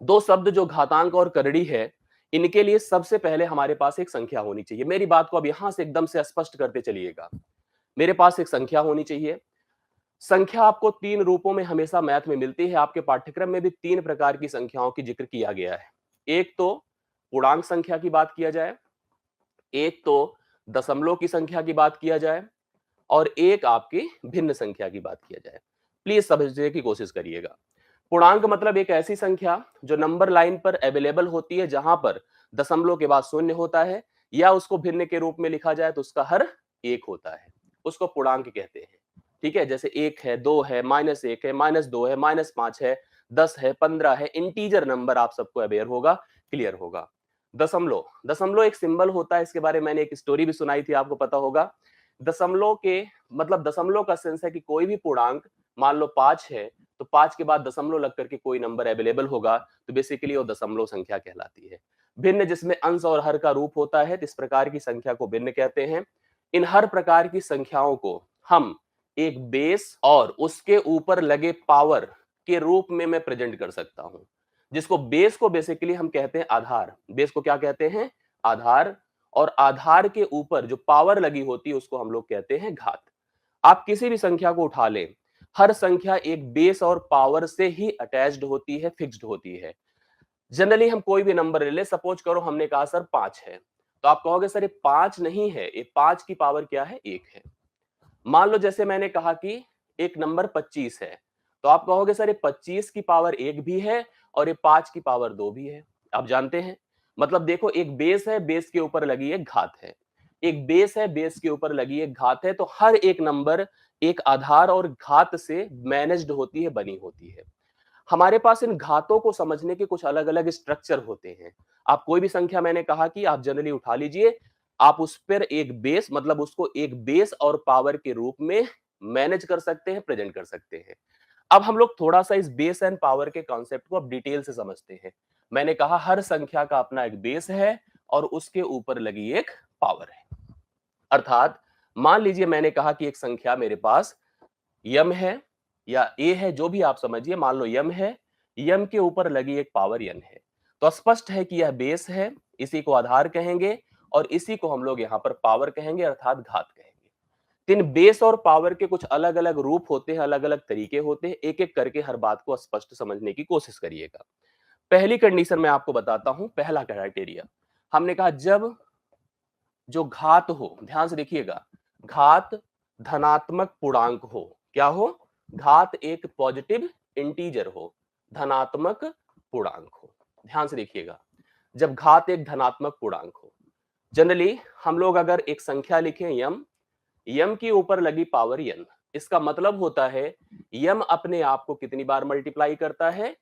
दो शब्द जो घातांक और करड़ी है, इनके लिए सबसे पहले हमारे पास एक संख्या होनी चाहिए। मेरी बात को अब यहां से एकदम से स्पष्ट करते चलिएगा। मेरे पास एक संख्या होनी चाहिए। संख्या आपको तीन रूपों में हमेशा मैथ में मिलती है। आपके पाठ्यक्रम में भी तीन प्रकार की संख्याओं की जिक्र किया गया है। एक तो पूर्णांक संख्या की बात किया जाए, एक तो दशमलव की संख्या की बात किया जाए, और एक आपकी भिन्न संख्या की बात किया जाए। प्लीज समझने की कोशिश करिएगा। पूर्णांक मतलब एक ऐसी संख्या जो नंबर लाइन पर अवेलेबल होती है, जहां पर दशमलव के बाद शून्य होता है, या उसको भिन्न के रूप में लिखा जाए तो उसका हर एक होता है, उसको पूर्णांक कहते हैं। ठीक है, जैसे एक है, दो है, माइनस एक है, माइनस दो है, माइनस पांच है, 10 है, 15 है, इंटीजर नंबर आप सबको अवेयर होगा, क्लियर होगा। दशमलव, दशमलव एक सिंबल होता है, इसके बारे में मैंने एक स्टोरी भी सुनाई थी, आपको पता होगा। दशमलव के मतलब दशमलव का सेंस है कि कोई भी पूर्णांक, मान लो 5 है, तो 5 के बाद दशमलव लग करके कोई नंबर अवेलेबल होगा, तो बेसिकली वो दशमलव संख्या कहलाती है। भिन्न जिसमें अंश और हर का रूप होता है, तो इस प्रकार की संख्या को भिन्न कहते हैं। इन हर प्रकार की संख्याओं को हम एक बेस और उसके ऊपर लगे पावर के रूप में मैं प्रेजेंट कर सकता हूं, जिसको बेस को बेसिकली हम कहते हैं आधार। बेस को क्या कहते हैं? आधार। और आधार के ऊपर जो पावर लगी होती है उसको हम लोग कहते हैं घात। आप किसी भी संख्या को उठा लें, हर संख्या एक बेस और पावर से ही अटैच्ड होती है, फिक्स्ड होती है। जनरली हम कोई भी नंबर ले ले, सपोज करो हमने कहा सर 5 है, तो आप कहोगे सर ये 5 नहीं है, ये 5 की पावर क्या है? 1 है। मान लो जैसे मैंने कहा कि एक नंबर 25 है, तो आप कहोगे सर ये 25 की पावर 1 भी है और ये 5 की पावर 2 भी है। आप जानते हैं, मतलब देखो एक बेस है, बेस के ऊपर लगी एक घात है। एक बेस है, बेस के ऊपर लगी एक घात है, तो हर एक नंबर एक आधार और घात से मैनेज्ड होती है, बनी होती है। हमारे पास इन घातों को समझने के कुछ अलग-अलग स्ट्रक्चर होते हैं। आप कोई भी संख्या, मैंने कहा कि आप जनरली उठा लीजिए, आप उस पर एक बेस मतलब उसको एक बेस और पावर के रूप में मैनेज कर सकते हैं, प्रेजेंट कर सकते हैं। अब हम लोग थोड़ा-सा इस बेस एंड पावर के कॉन्सेप्ट को अब डिटेल से समझते हैं। मैंने कहा हर संख्या का अपना एक बेस है और उसके ऊपर लगी एक पावर है। अर्थात मान लीजिए मैंने कहा कि एक संख्या मेरे पास यम है या ए है, जो भी आप समझिए, मान लो यम है, यम के ऊपर लगी एक पावर यन है, तो स्पष्ट है कि यह बेस है, इसी को आधार कहेंगे और इसी को हम लोग यहां पर पावर कहेंगे, अर्थात घात कहेंगे। तीन बेस और पावर के कुछ अलग अलग रूप होते हैं, अलग अलग तरीके होते हैं, एक एक करके हर बात को स्पष्ट समझने की कोशिश करिएगा। पहली कंडीशन मैं आपको बताता हूं, पहला क्राइटेरिया। हमने कहा जब जो घात हो, ध्यान से देखिएगा, घात धनात्मक पूर्णांक हो। क्या हो? घात एक पॉजिटिव इंटीजर हो, धनात्मक पूर्णांक हो। ध्यान से देखिएगा, जब घात एक धनात्मक पूर्णांक हो, जनरली हम लोग अगर एक संख्या लिखें यम, यम के ऊपर लगी पावर यन, इसका मतलब होता है यम अपने आप को कितनी बार मल्टीप्लाई करता है?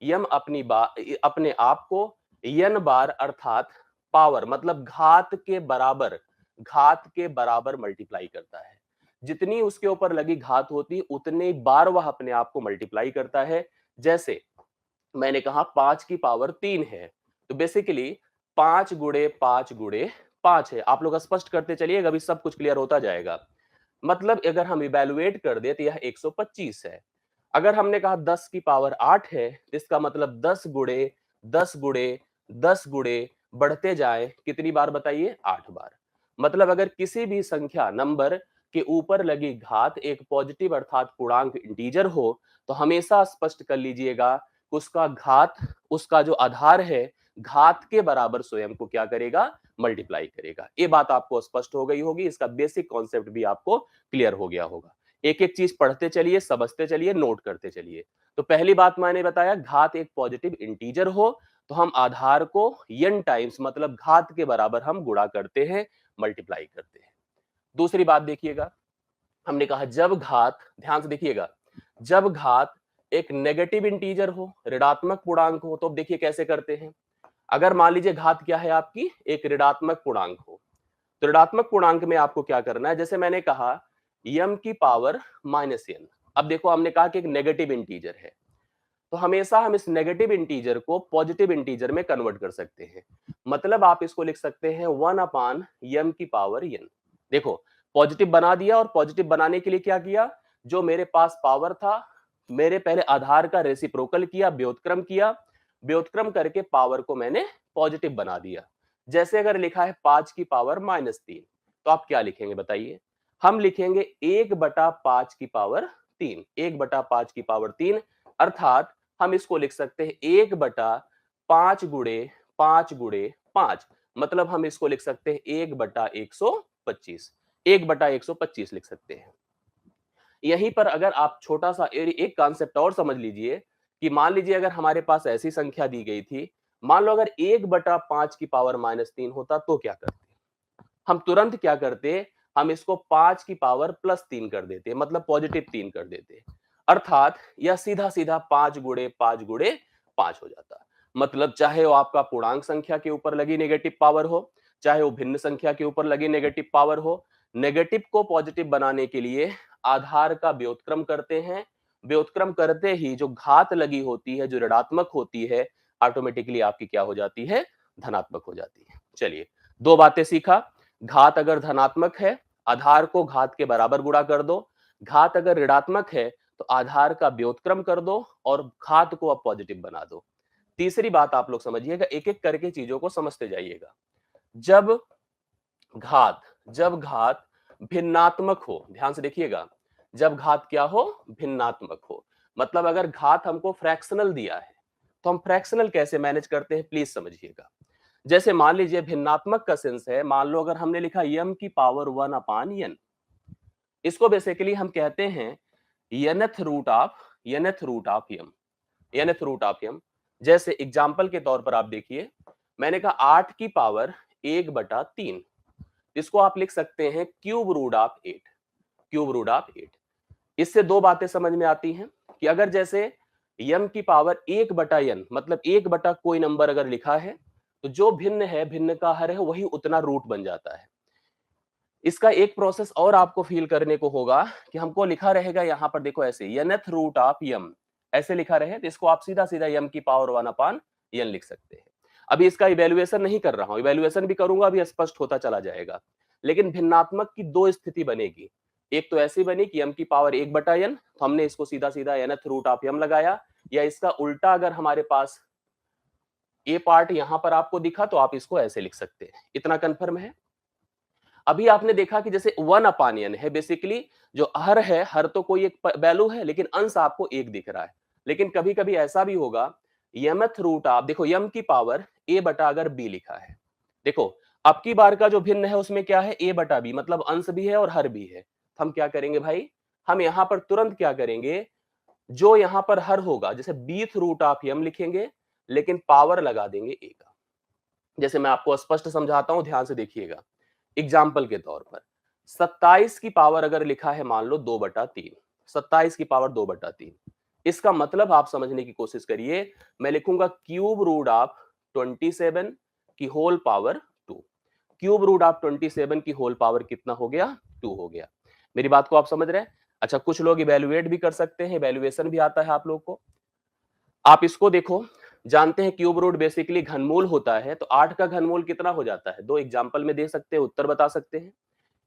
यम अपने आप को यन बार, अर्थात पावर मतलब घात के बराबर मल्टीप्लाई करता है। जितनी उसके ऊपर लगी घात होती है उतनी बार वह अपने आप को मल्टीप्लाई करता है। जैसे मैंने कहा 5 की पावर 3 है, तो बेसिकली 5 गुणे 5 गुणे 5 है। आप लोग स्पष्ट करते चलिएगा, अभी सब कुछ क्लियर होता जाएगा। मतलब अगर हम इवैल्यूएट कर दे तो यह 125 है। अगर हमने कहा 10 की पावर 8 है, तो इसका मतलब 10 गुणे 10 गुणे 10 गुणे बढ़ते जाए कितनी बार बताइए? 8 बार। मतलब अगर किसी भी संख्या नंबर के ऊपर लगी घात एक पॉजिटिव अर्थात पूर्णांक इंटीजर हो, तो हमेशा स्पष्ट कर लीजिएगा उसका घात, उसका जो आधार है, घात के बराबर स्वयं को क्या करेगा? मल्टीप्लाई करेगा। ये बात आपको स्पष्ट हो गई होगी, इसका बेसिक कॉन्सेप्ट भी आपको क्लियर हो गया होगा। एक एक चीज पढ़ते चलिए, समझते चलिए, नोट करते चलिए। तो पहली बात मैंने बताया, घात एक पॉजिटिव इंटीजर हो तो हम आधार को n टाइम्स मतलब घात के बराबर हम गुणा करते हैं, मल्टीप्लाई करते हैं। दूसरी बात देखिएगा, हमने कहा जब घात, ध्यान से देखिएगा, जब घात एक नेगेटिव इंटीजर हो, ऋणात्मक पूर्णांक हो, तो अब देखिए कैसे करते हैं। अगर मान लीजिए घात क्या है आपकी? एक ऋणात्मक पूर्णांक हो, तो ऋणात्मक पूर्णांक में आपको क्या करना है? जैसे मैंने कहा यम की पावर माइनस एन। अब देखो हमने कहा कि एक नेगेटिव इंटीजर है, तो हमेशा हम इस नेगेटिव इंटीजर को पॉजिटिव इंटीजर में कन्वर्ट कर सकते हैं। मतलब आप इसको लिख सकते हैं 1 अपान यम की पावर एन। देखो पॉजिटिव बना दिया, और पॉजिटिव बनाने के लिए क्या किया? जो मेरे पास पावर था, मेरे पहले आधार का रेसिप्रोकल किया, व्युत्क्रम किया, व्युत्क्रम करके पावर को मैंने पॉजिटिव बना दिया। जैसे अगर लिखा है 5 की पावर -3, तो आप क्या लिखेंगे बताइए? हम लिखेंगे 1/5 की पावर 3, 1/5 की पावर 3, अर्थात हम इसको लिख सकते हैं 1/5 गुणे 5 गुणे 5, मतलब हम इसको लिख सकते हैं 1/125, 1/125 लिख सकते हैं। यहीं पर अगर आप छोटा सा एक कॉन्सेप्ट और समझ लीजिए कि मान लीजिए अगर हमारे पास ऐसी संख्या दी गई थी, मान लो अगर 1/5 की पावर -3 होता तो क्या करते? हम तुरंत क्या करते? हम इसको 5 की पावर +3 कर देते, मतलब पॉजिटिव 3 कर देते। अर्थात यह सीधा-सीधा 5 गुणे 5 गुणे 5 हो जाता। मतलब चाहे वो आपका पूर्णांक संख्या के ऊपर लगी नेगेटिव पावर हो, चाहे वो भिन्न संख्या के ऊपर लगी नेगेटिव पावर हो, नेगेटिव को पॉजिटिव बनाने के लिए आधार का व्युत्क्रम करते हैं। व्युत्क्रम करते ही जो घात लगी होती है, जो ऋणात्मक होती है, ऑटोमेटिकली आपकी क्या हो जाती है? धनात्मक हो जाती है। चलिए, 2 बातें सीखा। घात अगर धनात्मक है, आधार को घात के बराबर गुणा कर दो। घात अगर ऋणात्मक है, तो आधार का व्युत्क्रम कर दो और घात को अब पॉजिटिव बना दो। तीसरी बात आप लोग समझिएगा, एक-एक करके चीजों को समझते जाइएगा। जब घात जब घात भिन्नात्मक हो, ध्यान से देखिएगा, जब घात क्या हो? भिन्नात्मक हो, मतलब अगर घात हमको फ्रैक्शनल दिया है, तो हम फ्रैक्शनल कैसे मैनेज करते हैं, प्लीज समझिएगा। जैसे मान लीजिए भिन्नात्मक का सेंस है, मान लो अगर हमने लिखा m की पावर 1/n, इसको बेसिकली हम कहते हैं nth root of m, nth root of m। जैसे एग्जांपल के तौर पर आप देखिए, मैंने कहा 8 की पावर 1/3, इसको आप लिख सकते हैं cube root of 8, cube root of 8। इससे दो बातें समझ में आती हैं कि अगर जैसे m की पावर 1/n, मतलब 1 बटा कोई नंबर अगर लिखा है, तो जो भिन्न है, भिन्न का हर है, वही उतना रूट बन जाता है। इसका एक प्रोसेस और आपको फील करने को होगा कि हमको लिखा रहेगा यहां पर, देखो ऐसे nth रूट ऑफ m ऐसे लिखा रहे, तो इसको आप सीधा सीधा m की पावर 1/n लिख सकते हैं। अभी इसका इवेल्युएशन नहीं कर रहा हूं, इवेल्युएशन भी करूंगा, अभी स्पष्ट होता चला जाएगा। लेकिन भिन्नात्मक की दो स्थिति बनेगी। एक तो ऐसी बनी कि m की पावर 1/n, तो हमने इसको सीधा सीधा nth रूट ऑफ m लगाया, या इसका उल्टा अगर हमारे पास ए पार्ट यहां पर आपको दिखा, तो आप इसको ऐसे लिख सकते हैं। इतना कंफर्म है? अभी आपने देखा कि जैसे 1/n है, बेसिकली जो हर है, हर तो कोई एक वैल्यू है, लेकिन अंश आपको एक दिख रहा है। लेकिन कभी कभी ऐसा भी होगा, mth रूट आप देखो, m की पावर a बटा अगर b लिखा है, देखो अब की बार का जो भिन्न है उसमें क्या है? a बटा b, मतलब अंश भी है और हर भी है। हम क्या करेंगे भाई? हम यहां पर तुरंत क्या करेंगे, जो यहां पर हर होगा, जैसे बीथ रूट ऑफ m लिखेंगे, लेकिन पावर लगा देंगे a का। जैसे मैं आपको स्पष्ट समझाता हूं, ध्यान से देखिएगा। एग्जाम्पल के तौर पर 27 की पावर अगर लिखा है, मान लो 2/3, 27 की पावर 2/3, इसका मतलब आप समझने की कोशिश करिए, मैं लिखूंगा क्यूब रूट ऑफ 27 की whole power 2। Cube root of 27 की होल पावर कितना हो गया? 2 हो गया। मेरी बात को आप समझ रहे हैं? अच्छा, कुछ लोग इवेल्युएट भी कर सकते हैं, इवेल्युएशन भी आता है आप लोग को। आप इसको देखो, जानते हैं क्यूब रूट बेसिकली घनमूल होता है, तो 8 का घनमूल कितना हो जाता है? दो एग्जांपल में दे सकते हैं, उत्तर बता सकते हैं।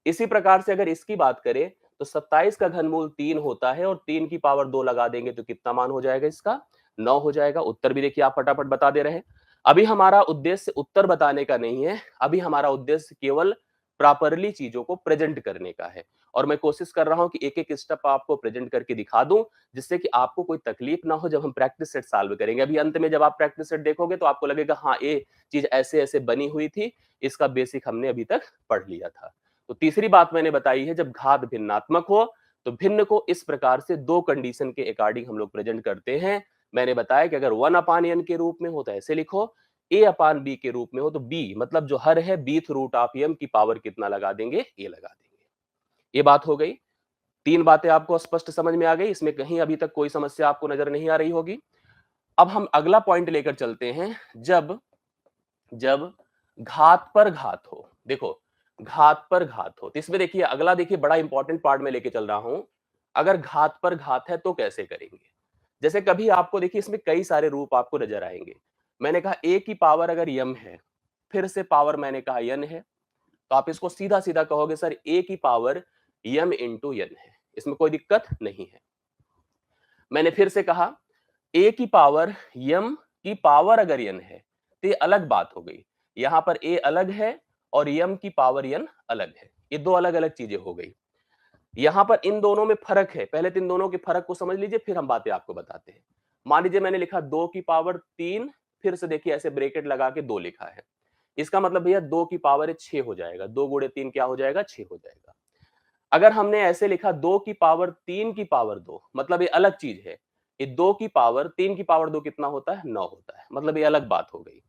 इसी प्रकार से अगर इसकी बात करें, तो 27 का घनमूल 3 होता है, और 3 की पावर 2 लगा देंगे तो कितना मान हो जाएगा इसका? 9 हो जाएगा। उत्तर भी देखिए आप फटाफट बता दे रहे हैं। अभी हमारा उद्देश्य उत्तर बताने का नहीं है, अभी हमारा उद्देश्य केवल प्रॉपरली चीजों को प्रेजेंट करने का है। और मैं कोशिश कर रहा हूं कि एक-एक स्टेप आपको प्रेजेंट करके दिखा दूं, जिससे कि आपको कोई तकलीफ ना हो जब हम प्रैक्टिस सेट सॉल्व करेंगे। अभी अंत में जब आप प्रैक्टिस सेट देखोगे, तो आपको लगेगा हाँ, ये चीज ऐसे-ऐसे बनी हुई थी, इसका बेसिक हमने अभी तक पढ़ लिया था। तो तीसरी बात मैंने बताई है, जब घात भिन्नात्मक हो, तो भिन्न को इस प्रकार से दो कंडीशन के अकॉर्डिंग हम लोग प्रेजेंट करते हैं। मैंने बताया कि अगर 1/n के रूप में हो तो ऐसे लिखो, a/b के रूप में हो तो b, मतलब जो हर है बीथ रूट ऑफ m की पावर कितना लगा देंगे? a लगा देंगे। ये बात हो गई। तीन बातें आपको स्पष्ट समझ में आ गई, इसमें कहीं अभी तक कोई समस्या आपको नजर नहीं आ रही होगी। अब हम अगला पॉइंट लेकर चलते हैं, जब जब घात पर घात हो। देखो, घात पर घात हो, तो इसमें देखिए अगला, देखिए बड़ा इंपॉर्टेंट पार्ट में लेके चल रहा हूं। अगर घात पर घात है तो कैसे करेंगे? जैसे कभी आपको देखिए इसमें कई सारे रूप आपको नजर आएंगे। मैंने कहा a की पावर अगर m है, फिर से पावर मैंने कहा n है, तो आप इसको सीधा सीधा कहोगे सर a की पावर m इंटू n है, इसमें कोई दिक्कत नहीं है। मैंने फिर से कहा a की पावर m की पावर अगर n है तो ये अलग बात हो गई। यहां पर a अलग है और m की पावर n अलग है, ये दो अलग अलग चीजें हो गई। यहां पर इन दोनों में फर्क है, पहले तो इन दोनों के फर्क को समझ लीजिए, फिर हम बातें आपको बताते हैं। मान लीजिए मैंने लिखा 2 की पावर 3, फिर से देखिए ऐसे ब्रैकेट लगा के 2 लिखा है, इसका मतलब भैया 2 की पावर 6 हो जाएगा, 2 गुणे 3 क्या हो जाएगा, 6 हो जाएगा। अगर हमने ऐसे लिखा 2 की पावर 3 की पावर 2, मतलब ये अलग चीज है। ये 2 की पावर 3 की पावर 2 कितना होता है, 9 होता है, मतलब ये अलग बात हो गई।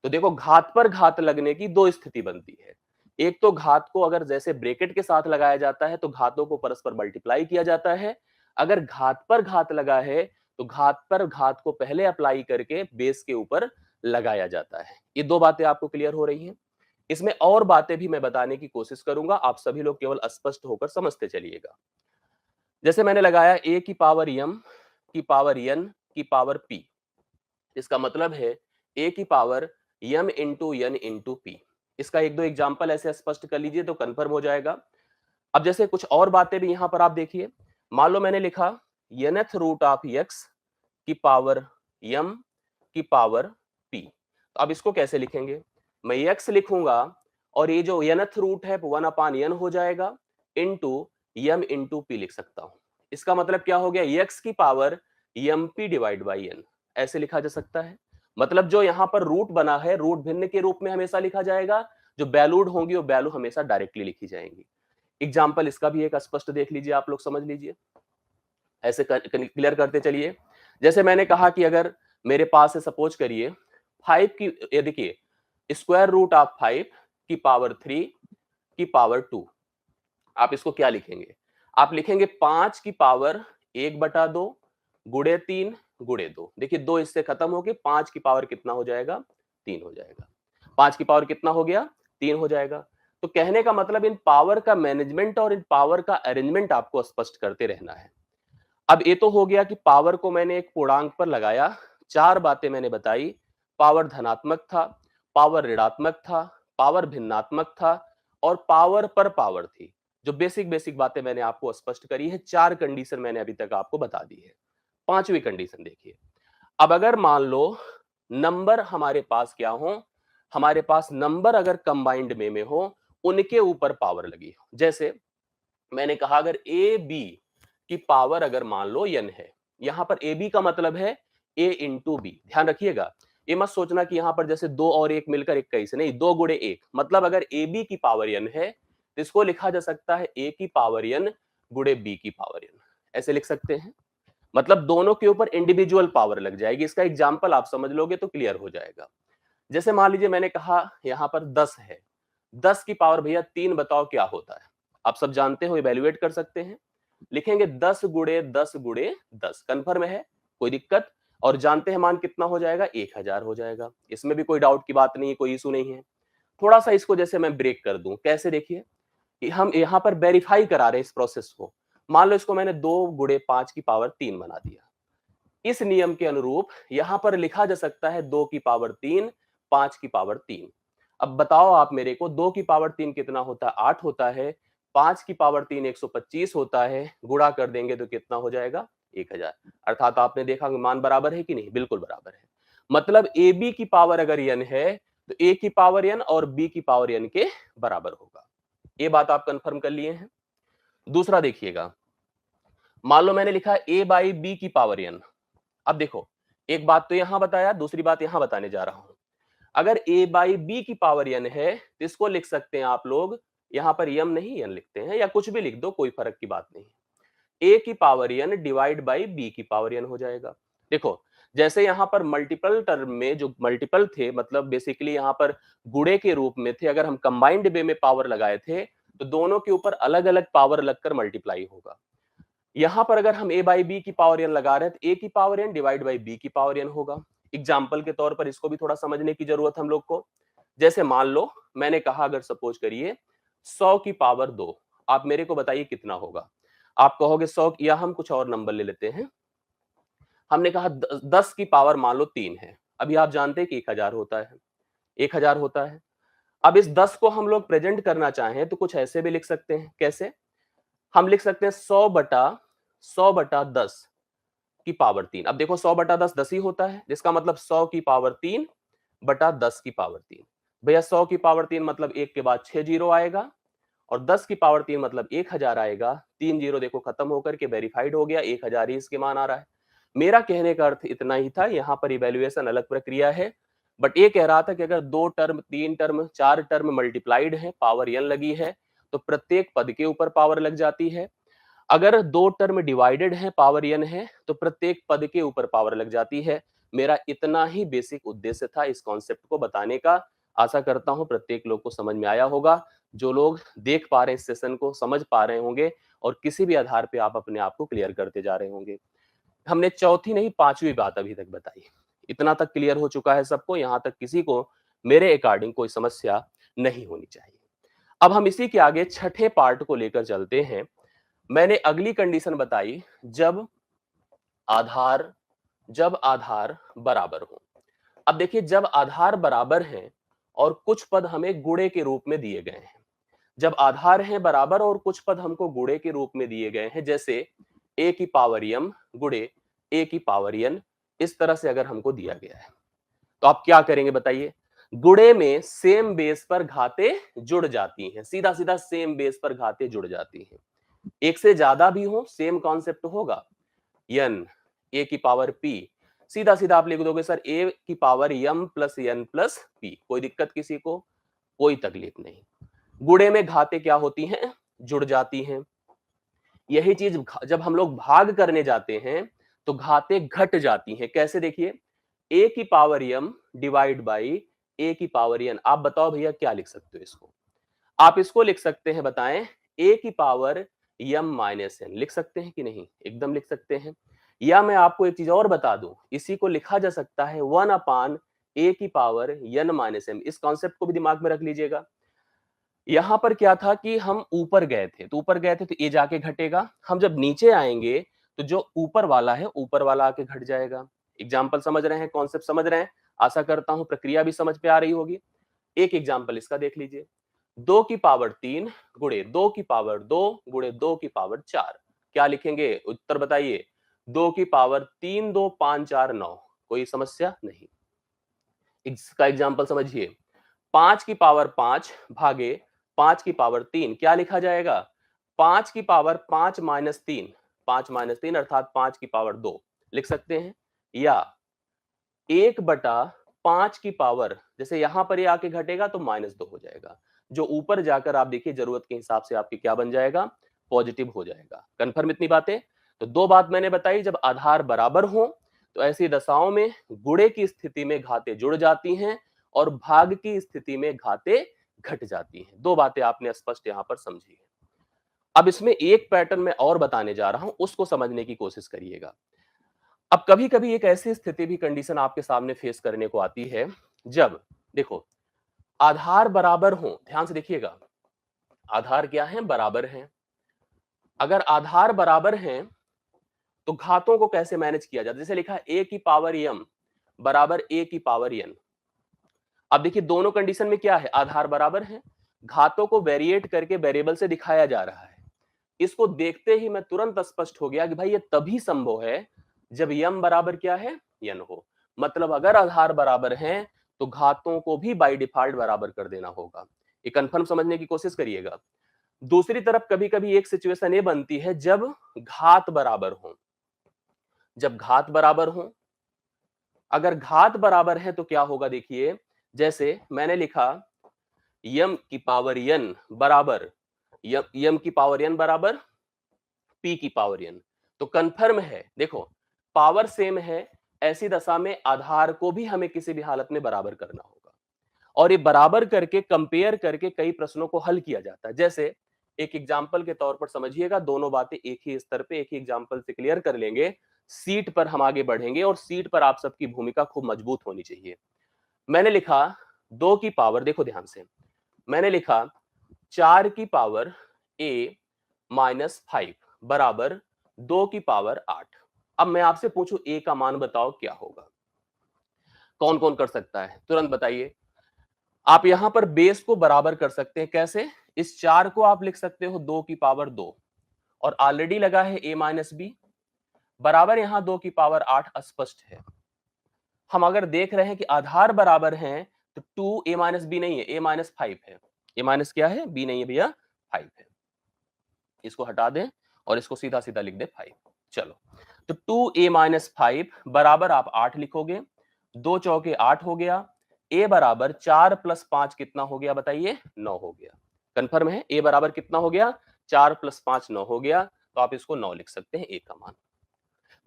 तो देखो घात पर घात लगने की दो स्थिति बनती है। एक तो घात को अगर जैसे ब्रैकेट के साथ लगाया जाता है तो घातों को परस्पर मल्टीप्लाई किया जाता है। अगर घात पर घात लगा है तो घात पर घात को पहले अप्लाई करके बेस के ऊपर लगाया जाता है। ये दो बातें आपको क्लियर हो रही हैं। इसमें और बातें भी मैं बताने की कोशिश करूंगा, आप सभी लोग केवल स्पष्ट होकर समझते चलिएगा। जैसे मैंने लगाया a की पावर m की पावर n की पावर p, इसका मतलब है a की power m into n into p। इसका एक दो एग्जाम्पल ऐसे स्पष्ट कर लीजिए तो कंफर्म हो जाएगा। अब जैसे कुछ और बातें भी यहां पर आप देखिए, मान लो मैंने लिखा nth रूट ऑफ x की पावर m की पावर p। तो अब इसको कैसे लिखेंगे, मैं x लिखूंगा और ये जो nth रूट है 1/n हो जाएगा, इंटू m इंटू p लिख सकता हूं। इसका मतलब क्या हो गया, x की power mp divide by n, ऐसे लिखा जा सकता है। मतलब जो यहां पर रूट बना है, रूट भिन्न के रूप में हमेशा लिखा जाएगा, जो वैल्यूड होंगी वो वैल्यू हमेशा डायरेक्टली लिखी जाएंगी। एग्जाम्पल इसका भी एक स्पष्ट देख लीजिए, आप लोग समझ लीजिए, ऐसे क्लियर करते चलिए। जैसे मैंने कहा कि अगर मेरे पास है सपोज करिए 5 की, ये देखिए स्क्वायर रूट ऑफ 5 की पावर 3 की पावर 2, आप इसको क्या लिखेंगे, आप लिखेंगे 5 की पावर 1/2 गुणे 3 गुणे 2। देखिए 2 इससे खत्म होके 5 की पावर कितना हो जाएगा, 3 हो जाएगा। 5 की पावर कितना हो गया, 3 हो जाएगा। तो कहने का मतलब इन पावर का मैनेजमेंट और इन पावर का अरेंजमेंट आपको स्पष्ट करते रहना है। अब ये तो हो गया कि पावर को मैंने एक पूर्णांक पर लगाया, चार बातें मैंने बताई। पावर धनात्मक था, पावर ऋणात्मक था, पावर भिन्नात्मक था और पावर पर पावर थी। जो बेसिक बेसिक बातें मैंने आपको स्पष्ट करी है, चार कंडीशन मैंने अभी तक आपको बता दी है। पांचवी कंडीशन देखिए, अब अगर मान लो नंबर हमारे पास क्या हो, हमारे पास नंबर अगर कंबाइंड में हो, उनके ऊपर पावर लगी हो। जैसे मैंने कहा अगर ए बी की पावर अगर मान लो n है, यहां पर ए बी का मतलब है a इंटू बी। ध्यान रखिएगा, ये मत सोचना कि यहां पर जैसे दो और एक मिलकर 21, नहीं, 2 गुणे 1, मतलब अगर ए बी की पावर n है तो इसको लिखा जा सकता है a की पावर n गुणे b की पावर n, ऐसे लिख सकते हैं। मतलब दोनों के ऊपर इंडिविजुअल पावर लग जाएगी। इसका एग्जाम्पल आप समझ लोगे तो क्लियर हो जाएगा। जैसे मान लीजिए मैंने कहा यहां पर 10 है, 10 की पावर भैया 3, बताओ क्या होता है। आप सब जानते हो, इवेल्युएट कर सकते हैं। लिखेंगे 10 गुणे 10 गुणे 10, कन्फर्म है, कोई दिक्कत, और जानते हैं मान कितना हो जाएगा, 1000 हो जाएगा। इसमें भी कोई डाउट की बात नहीं है, कोई इशू नहीं है। थोड़ा सा इसको जैसे मैं ब्रेक कर दूं, कैसे, देखिए कि हम यहाँ पर वेरीफाई करा रहे हैं इस प्रोसेस को। मान लो इसको मैंने 2 गुणे 5 की पावर 3 बना दिया। इस नियम के अनुरूप यहां पर लिखा जा सकता है 2 की पावर 3, 5 की पावर 3। अब बताओ आप मेरे को, 2 की पावर 3 कितना होता है, 8 होता है। 5 की पावर 3 125 होता है, गुणा कर देंगे तो कितना हो जाएगा, 1000। अर्थात आपने देखा कि मान बराबर है कि नहीं, बिल्कुल बराबर है। मतलब ए बी की पावर अगर n है तो ए की पावर n और बी की पावर n के बराबर होगा। ये बात आप कंफर्म कर लिए हैं। दूसरा देखिएगा, मान लो मैंने लिखा a बाई बी की पावर n। अब देखो, एक बात तो यहां बताया, दूसरी बात यहां बताने जा रहा हूं। अगर a बाई बी की पावर n है तो इसको लिख सकते हैं आप लोग, यहां पर m नहीं n लिखते हैं, या कुछ भी लिख दो, कोई फर्क की बात नहीं। a की power n divide by b की पावर n हो जाएगा। देखो जैसे यहां पर मल्टीपल टर्म में जो मल्टीपल थे, मतलब बेसिकली यहां पर गुणे के रूप में थे, अगर हम कंबाइंड वे में पावर लगाए थे तो दोनों के ऊपर अलग अलग पावर लगकर मल्टीप्लाई होगा। यहां पर अगर हम a बाई बी की पावर n लगा रहे हैं तो a की power n divide by b की पावर n होगा। एग्जाम्पल के तौर पर इसको भी थोड़ा समझने की जरूरत हम लोग को। जैसे मान लो मैंने कहा अगर सपोज करिए 100 की पावर 2, आप मेरे को बताइए कितना होगा। आप कहोगे 100, या हम कुछ और नंबर ले लेते हैं। हमने कहा 10 की पावर मान लो 3 है। अभी आप जानते हैं कि 1000 होता है, 1000 होता है। अब इस 10 को हम लोग प्रेजेंट करना चाहें तो कुछ ऐसे भी लिख सकते हैं। कैसे, हम लिख सकते हैं 100 बटा 10 की पावर 3। अब देखो 100 बटा 10 10 ही होता है, जिसका मतलब 100 की पावर 3 बटा 10 की पावर 3। भैया 100 की पावर 3 मतलब 1 के बाद 6 जीरो आएगा और 10 की पावर 3 मतलब 1000 आएगा। 3 जीरो देखो खत्म होकर के वेरीफाइड हो गया, 1000 ही इसके मान आ रहा है। मेरा कहने का अर्थ इतना ही था, यहाँ पर इवैल्यूएशन अलग प्रक्रिया है, बट ये कह रहा था कि अगर 2 टर्म, 3 टर्म, 4 टर्म मल्टीप्लाइड है, पावर n लगी है, तो प्रत्येक पद के ऊपर पावर लग जाती है। अगर 2 टर्म डिवाइडेड है, पावर n है, तो प्रत्येक पद के ऊपर पावर लग जाती है। मेरा इतना ही बेसिक उद्देश्य था इस कॉन्सेप्ट को बताने का। आशा करता हूं प्रत्येक लोग को समझ में आया होगा। जो लोग देख पा रहे हैं इस सेशन को, समझ पा रहे होंगे और किसी भी आधार पे आप अपने आप को क्लियर करते जा रहे होंगे। हमने चौथी नहीं 5वीं बात अभी तक बताई। इतना तक क्लियर हो चुका है सबको, यहां तक किसी को मेरे अकॉर्डिंग कोई समस्या नहीं होनी चाहिए। अब हम इसी के आगे छठे पार्ट को लेकर चलते हैं। मैंने अगली कंडीशन बताई, जब आधार बराबर हो। अब देखिए, जब आधार बराबर हैं और कुछ पद हमें गुणे के रूप में दिए गए हैं। जब आधार हैं बराबर और कुछ पद हमको गुणे के रूप में दिए गए हैं, जैसे a की पावर m गुणे a की पावर n, इस तरह से अगर हमको दिया गया है, तो आप क्या करेंगे बताइए? गुणे में सेम बेस पर घातें जुड़ जाती हैं, सीधा सीधा सेम बेस पर घातें जुड़ जाती हैं। एक से ज्यादा भी हो, सेम कॉन्सेप्ट होगा। n a की पावर p, सीधा सीधा आप लिख दोगे सर a की power m plus n plus p। कोई दिक्कत किसी को? कोई तकलीफ नहीं। गुणे में घातें क्या होती हैं? जुड़ जाती हैं। यही चीज जब हम लोग भाग करने जाते हैं तो घातें घट जाती हैं। कैसे? देखिए, a की power m divide by a की पावर n। आप बताओ भैया क्या लिख सकते हो इसको? आप इसको लिख सकते हैं, बताएं, a की पावर m माइनस n लिख सकते हैं कि नहीं? एकदम लिख सकते हैं। या मैं आपको एक चीज और बता दूं, इसी को लिखा जा सकता है 1 अपान a की पावर n माइनस m। इस कॉन्सेप्ट को भी दिमाग में रख लीजिएगा। यहां पर क्या था कि हम ऊपर गए थे, तो ए जाके घटेगा। हम जब नीचे आएंगे तो जो ऊपर वाला है, ऊपर वाला आके घट जाएगा। एग्जाम्पल समझ रहे हैं? कॉन्सेप्ट समझ रहे हैं? आशा करता हूं प्रक्रिया भी समझ पे आ रही होगी। एक एग्जाम्पल इसका देख लीजिए। 2 की पावर 3 गुणे 2 की पावर 2 गुणे 2 की पावर 4। क्या लिखेंगे? उत्तर बताइए। 2 की पावर 3 2 5 4 9। कोई समस्या नहीं। इसका एग्जाम्पल समझिए। 5 की पावर 5 भागे 5 की पावर 3, क्या लिखा जाएगा? 5 की पावर 5 माइनस 3, 5 माइनस 3 अर्थात 5 की पावर 2 लिख सकते हैं। या 1 बटा 5 की पावर, जैसे यहां पर ये आके घटेगा तो -2 हो जाएगा। जो ऊपर जाकर आप देखिए जरूरत के हिसाब से आपके क्या बन जाएगा? पॉजिटिव हो जाएगा। कंफर्म इतनी बातें? तो दो बात मैंने बताई, जब आधार बराबर हो तो ऐसी दशाओं में गुणे की स्थिति में घातें जुड़ जाती हैं और भाग की स्थिति में घातें घट जाती हैं। दो बातें आपने स्पष्ट यहां पर समझी है। अब इसमें एक पैटर्न मैं और बताने जा रहा हूं, उसको समझने की कोशिश करिएगा। अब कभी कभी एक ऐसी स्थिति भी, कंडीशन आपके सामने फेस करने को आती है, जब देखो आधार बराबर हो। ध्यान से देखिएगा, आधार क्या है? बराबर है। अगर आधार बराबर है तो घातों को कैसे मैनेज किया जाता है? जैसे लिखा है a की पावर m बराबर a की पावर n। अब देखिए दोनों कंडीशन में क्या है? आधार बराबर है, घातों को वेरिएट करके वेरिएबल से दिखाया जा रहा है। इसको देखते ही मैं तुरंत स्पष्ट हो गया कि भाई ये तभी संभव है जब m बराबर क्या है? n हो। मतलब अगर आधार बराबर है तो घातों को भी बाय डिफॉल्ट बराबर कर देना होगा। ये कंफर्म समझने की कोशिश करिएगा। दूसरी तरफ कभी कभी एक सिचुएशन ये बनती है जब घात बराबर हो। जब घात बराबर हो, अगर घात बराबर है तो क्या होगा? देखिए, जैसे मैंने लिखा m की पावर n बराबर m की पावर n बराबर p की पावर n, तो कंफर्म है। देखो पावर सेम है, ऐसी दशा में आधार को भी हमें किसी भी हालत में बराबर करना होगा। और ये बराबर करके कंपेयर करके कई प्रश्नों को हल किया जाता है। जैसे एक एग्जाम्पल के तौर पर समझिएगा, दोनों बातें एक ही स्तर पे एक ही एग्जाम्पल से क्लियर कर लेंगे। सीट पर हम आगे बढ़ेंगे और सीट पर आप सबकी भूमिका खूब मजबूत होनी चाहिए। मैंने लिखा 2 की पावर, देखो ध्यान से, मैंने लिखा 4 की पावर a माइनस 5 बराबर 2 की पावर 8। अब मैं आपसे पूछूं a का मान बताओ क्या होगा? कौन कौन कर सकता है? तुरंत बताइए। आप यहां पर बेस को बराबर कर सकते हैं। कैसे? इस 4 को आप लिख सकते हो 2 की पावर 2 और ऑलरेडी लगा है a माइनस बी। बराबर यहां 2 की पावर 8 अस्पष्ट है। हम अगर देख रहे हैं कि आधार बराबर हैं तो 2 a माइनस बी नहीं है, a माइनस 5 है। a माइनस क्या है, b नहीं है भैया, 5 है। इसको हटा दें और इसको सीधा सीधा लिख दें 5। चलो, तो 2a माइनस 5 बराबर आप 8 लिखोगे, 2 चौके 8 हो गया। a बराबर 4 प्लस 5 कितना हो गया बताइए, 9 हो गया। कंफर्म है, a बराबर कितना हो गया, 4 प्लस 5 9 हो गया। तो आप इसको 9 लिख सकते हैं a का मान।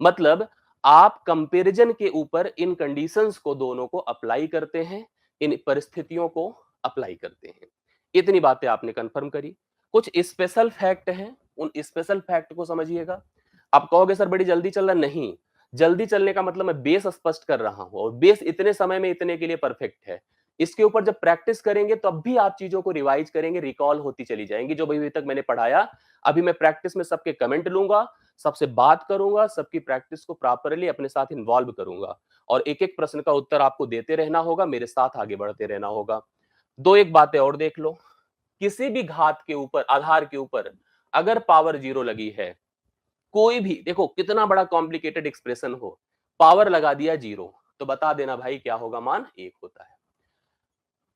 मतलब आप कंपैरिजन के ऊपर इन कंडीशंस को दोनों को अप्लाई करते हैं, इन परिस्थितियों को अप्लाई करते हैं। इतनी बातें आपने कंफर्म करी। कुछ स्पेशल फैक्ट हैं, उन स्पेशल फैक्ट को समझिएगा। आप कहोगे सर बड़ी जल्दी चल रहा, नहीं, जल्दी चलने का मतलब मैं बेस स्पष्ट कर रहा हूं और बेस इतने समय में इतने के लिए परफेक्ट है। इसके ऊपर जब प्रैक्टिस करेंगे तब भी आप चीजों को रिवाइज करेंगे, रिकॉल होती चली जाएंगी जो अभी तक मैंने पढ़ाया। अभी मैं प्रैक्टिस में सबके कमेंट लूंगा, सबसे बात करूंगा, सबकी प्रैक्टिस को प्रॉपरली अपने साथ इन्वॉल्व करूंगा और एक एक प्रश्न का उत्तर आपको देते रहना होगा, मेरे साथ आगे बढ़ते रहना होगा। दो एक बातें और देख लो, किसी भी घात के ऊपर, आधार के ऊपर अगर पावर 0 लगी है, कोई भी देखो कितना बड़ा कॉम्प्लिकेटेड एक्सप्रेशन हो, पावर लगा दिया 0 तो बता देना भाई क्या होगा, मान 1 होता है।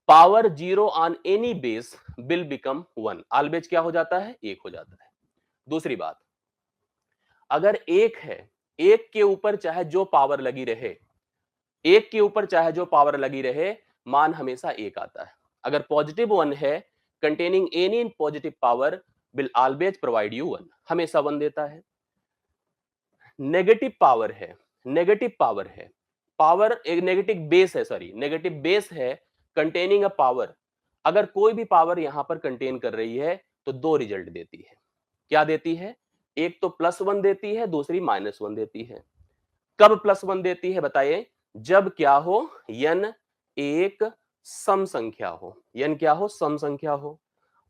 Power 0 on any base will become 1, always क्या हो जाता है, 1 हो जाता है। दूसरी बात, अगर 1 है, 1 के ऊपर चाहे जो पावर लगी रहे, 1 के ऊपर चाहे जो पावर लगी रहे, मान हमेशा 1 आता है। अगर पॉजिटिव 1 है, containing any positive power will always provide you 1, हमेशा 1 देता है। नेगेटिव पावर है, नेगेटिव पावर है, पावर एक नेगेटिव बेस है, सॉरी नेगेटिव बेस है कंटेनिंग अ पावर। अगर कोई भी पावर यहां पर कंटेन कर रही है तो दो रिजल्ट देती है। क्या देती है, एक तो +1 देती है, दूसरी -1 देती है। कब +1 देती है बताइए, जब क्या हो, n एक सम संख्या हो, n क्या हो, सम संख्या हो।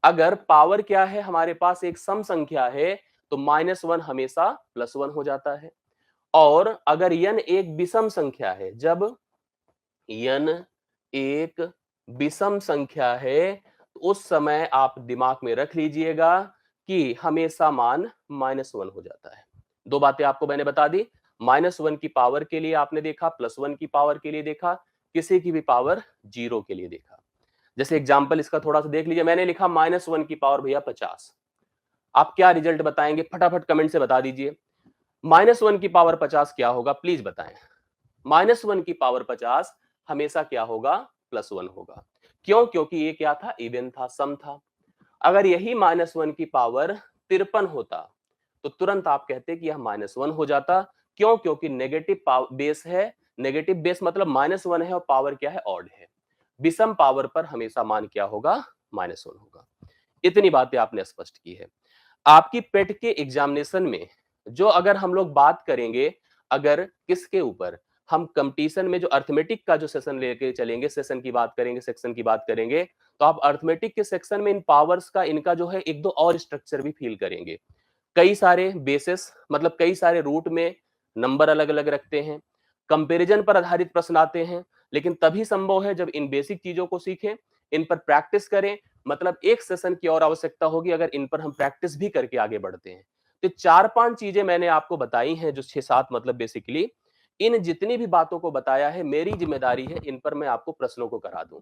अगर पावर क्या है हमारे पास, एक सम संख्या है, तो -1 हमेशा +1 हो जाता है। और अगर n एक विषम संख्या है, जब n एक विषम संख्या है, तो उस समय आप दिमाग में रख लीजिएगा कि हमेशा मान -1 हो जाता है। दो बातें आपको मैंने बता दी, -1 की पावर के लिए आपने देखा, +1 की पावर के लिए देखा, किसी की भी पावर 0 के लिए देखा। जैसे एग्जांपल इसका थोड़ा सा देख लीजिए, मैंने लिखा -1 की पावर भैया 50। आप क्या रिजल्ट बताएंगे, फटाफट कमेंट से बता दीजिए। -1 की पावर 50 क्या होगा, प्लीज बताएं। -1 की पावर 50 हमेशा क्या होगा, +1 होगा। क्यों, क्योंकि ये क्या था, इवन था, सम था। अगर यही -1 की पावर 53 होता तो तुरंत आप कहते कि यह -1 हो जाता। क्यों, क्योंकि नेगेटिव बेस है, नेगेटिव बेस मतलब -1 है और पावर क्या है, ऑड है। विषम पावर पर हमेशा मान क्या होगा, -1 होगा। इतनी बातें आपने स्पष्ट की है। आपकी पेट के एग्जामिनेशन में जो अगर हम लोग बात करेंगे, अगर किसके ऊपर, हम कंपटीशन में जो अर्थमेटिक का जो सेशन लेके चलेंगे, सेशन की बात करेंगे, सेक्शन की बात करेंगे, तो आप अर्थमेटिक के सेक्शन में इन पावर्स का, इनका जो है एक दो और स्ट्रक्चर भी फील करेंगे। कई सारे बेसिस, मतलब कई सारे रूट में नंबर अलग अलग रखते हैं, कंपैरिजन पर आधारित प्रश्न आते हैं, लेकिन तभी संभव है जब इन बेसिक चीजों को सीखें, इन पर प्रैक्टिस करें। मतलब एक सेशन की और आवश्यकता होगी अगर इन पर हम प्रैक्टिस भी करके आगे बढ़ते हैं। तो 4-5 चीजें मैंने आपको बताई हैं, जो 6-7 मतलब बेसिकली इन जितनी भी बातों को बताया है, मेरी जिम्मेदारी है इन पर मैं आपको प्रश्नों को करा दूं।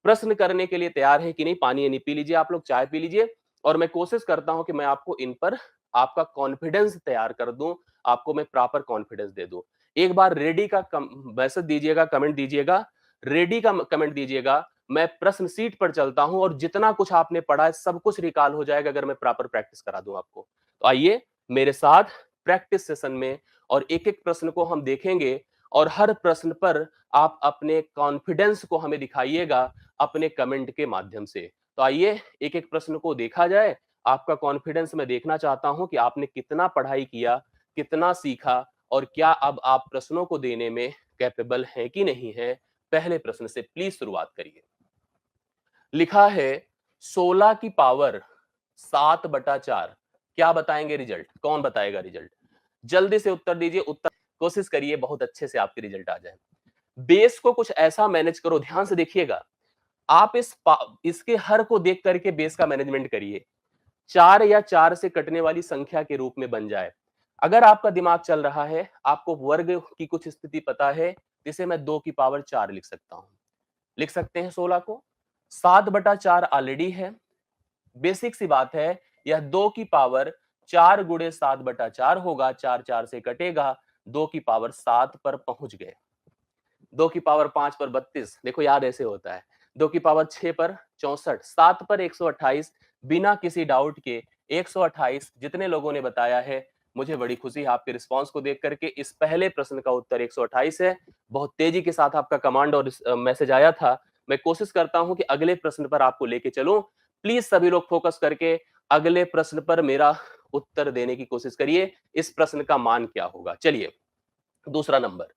प्रश्न करने के लिए तैयार है कि नहीं, पानी नहीं पी लीजिए, आप लोग चाय पी लीजिए, और मैं कोशिश करता हूं कि मैं आपको इन पर आपका कॉन्फिडेंस तैयार कर दूं, आपको मैं प्रॉपर कॉन्फिडेंस दे दूं। एक बार रेडी का मैसेज दीजिएगा, कमेंट दीजिएगा, रेडी का कमेंट दीजिएगा। मैं प्रश्न सीट पर चलता हूं और जितना कुछ आपने पढ़ा है सब कुछ रिकॉल हो जाएगा अगर मैं प्रॉपर प्रैक्टिस करा दूं आपको। तो आइए मेरे साथ प्रैक्टिस सेशन में, और एक एक प्रश्न को हम देखेंगे और हर प्रश्न पर आप अपने कॉन्फिडेंस को हमें दिखाइएगा अपने कमेंट के माध्यम से। तो आइए एक एक प्रश्न को देखा जाए। आपका कॉन्फिडेंस मैं देखना चाहता हूं कि आपने कितना पढ़ाई किया, कितना सीखा, और क्या अब आप प्रश्नों को देने में कैपेबल हैं कि नहीं है। पहले प्रश्न से प्लीज शुरुआत करिए। लिखा है 16 की पावर 7/4, क्या बताएंगे रिजल्ट, कौन बताएगा रिजल्ट, जल्दी से उत्तर दीजिए। उत्तर कोशिश करिए बहुत अच्छे से आपके रिजल्ट आ जाए। बेस को कुछ ऐसा मैनेज करो, ध्यान से देखिएगा, आप इसके हर को देख करके बेस का मैनेजमेंट करिए। 4 या 4 से कटने वाली संख्या के रूप में बन जाए। अगर आपका दिमाग चल रहा है, आपको वर्ग की कुछ स्थिति पता है, जिसे मैं 2 की पावर 4 लिख सकता हूं। लिख सकते हैं 16 को। 7/4 ऑलरेडी है। बेसिक सी बात है, यह 2 की पावर 4 गुणे 7/4 होगा, 4 4 से कटेगा, 2 की पावर 7 पर पहुंच गए। 2 की पावर 5 पर 32, देखो याद ऐसे होता है। 2 की पावर 6 पर 64, 7 पर 128, बिना किसी डाउट के 128 जितने लोगों ने बताया है, मुझे बड़ी खुशी है आपके रिस्पांस को देख करके। इस पहले प्रश्न का उत्तर 128 है। बहुत तेजी के साथ आपका कमांड और मैसेज आया था। मैं कोशिश करता हूं कि अगले प्रश्न पर आपको लेके चलूं। प्लीज सभी लोग फोकस करके अगले प्रश्न पर मेरा उत्तर देने की कोशिश करिए। इस प्रश्न का मान क्या होगा? चलिए, दूसरा नंबर।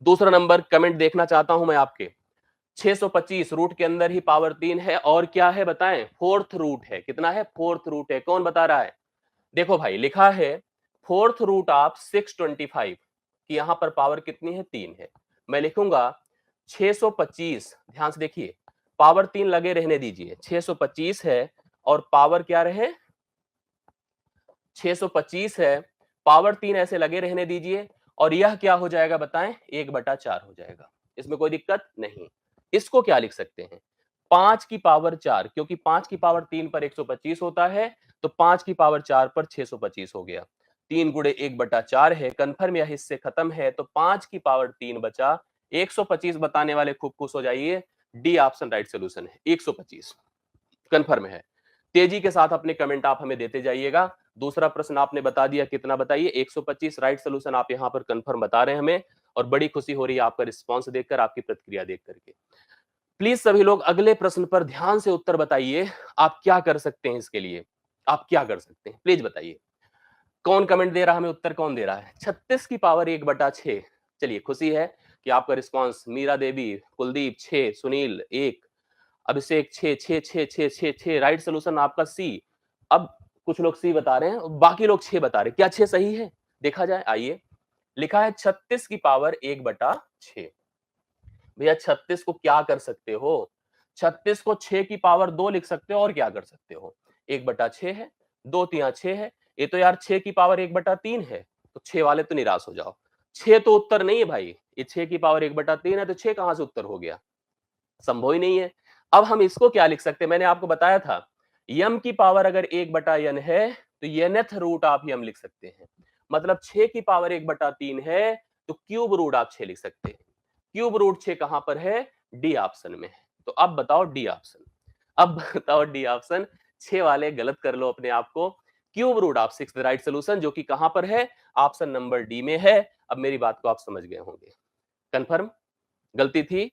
दूसरा नंबर कमेंट देखना चाहता हूं मैं आपके। 625 रूट के अंदर ही पावर 3 है और क्या है बताएं? फोर्थ रूट है। कितना है? फोर्थ रूट है। कौन बता रहा है? देखो भाई, लिखा है फोर्थ रूट ऑफ 625 कि यहां पर पावर कितनी है? 3 है। मैं लिखूंगा 625। ध्यान से देखिए, पावर 3 लगे रहने दीजिए। 625 है और पावर क्या रहे? 625 है, पावर 3 ऐसे लगे रहने दीजिए और यह क्या हो जाएगा बताएं? 1/4 हो जाएगा। इसमें कोई दिक्कत नहीं। इसको क्या लिख सकते हैं? 5 की पावर 4, क्योंकि 5 की पावर 3 पर 125 होता है, तो 5 की पावर 4 पर 625 हो गया। 3 गुणे 1/4 है। कंफर्म, यह इससे खत्म है, तो 5 की पावर 3 बचा। 125 बताने वाले खूब खुश हो जाइए। डी ऑप्शन राइट सोल्यूशन है। 125 कंफर्म है। तेजी के साथ अपने कमेंट आप हमें देते जाइएगा। दूसरा प्रश्न आपने बता दिया, कितना बताइए? 125 राइट सोल्यूशन आप यहां पर कंफर्म बता रहे हैं हमें, और बड़ी खुशी हो रही है आपका रिस्पांस देखकर, आपकी प्रतिक्रिया देख करके। प्लीज सभी लोग अगले प्रश्न पर ध्यान से उत्तर बताइए। आप क्या कर सकते हैं इसके लिए? आप क्या कर सकते हैं? प्लीज बताइए। कौन कमेंट दे रहा है हमें? उत्तर कौन दे रहा है? 36 की पावर 1/6। चलिए, खुशी है कि आपका रिस्पांस। मीरा देवी, कुलदीप 6, सुनील 1, अभिषेक 6, 6, 6, 6, 6, 6, राइट सोल्यूशन आपका सी। अब कुछ लोग सी बता रहे हैं, बाकी लोग 6 बता रहे हैं। क्या 6 सही है? देखा जाए, आइए। लिखा है 36 की पावर 1/6। भैया 36 को क्या कर सकते हो? 36 को 6 की पावर 2 लिख सकते हो, और क्या कर सकते हो? 1/6 है, 2 तिया 6 है। ये तो यार 6 की पावर 1/3 है, तो 6 वाले तो निराश हो जाओ। 6 तो उत्तर नहीं है भाई। ये 6 की पावर 1/3 है, तो 6 कहां से उत्तर हो गया? संभव ही नहीं है। अब हम इसको क्या लिख सकते हैं? मैंने आपको बताया था, यम की पावर अगर 1/n है, तो nth रूट आप यम लिख सकते हैं। मतलब 6 की पावर 1/3 है, तो क्यूब रूट आप 6 लिख सकते हैं। क्यूब रूट 6 कहां पर है? डी ऑप्शन में है। तो अब बताओ डी ऑप्शन। अब बताओ डी ऑप्शन। 6 वाले गलत कर लो अपने आप को। Cube root of 6 right solution, जो कि कहां पर है? ऑप्शन नंबर डी में है। अब मेरी बात को आप समझ गए होंगे। कंफर्म? गलती थी?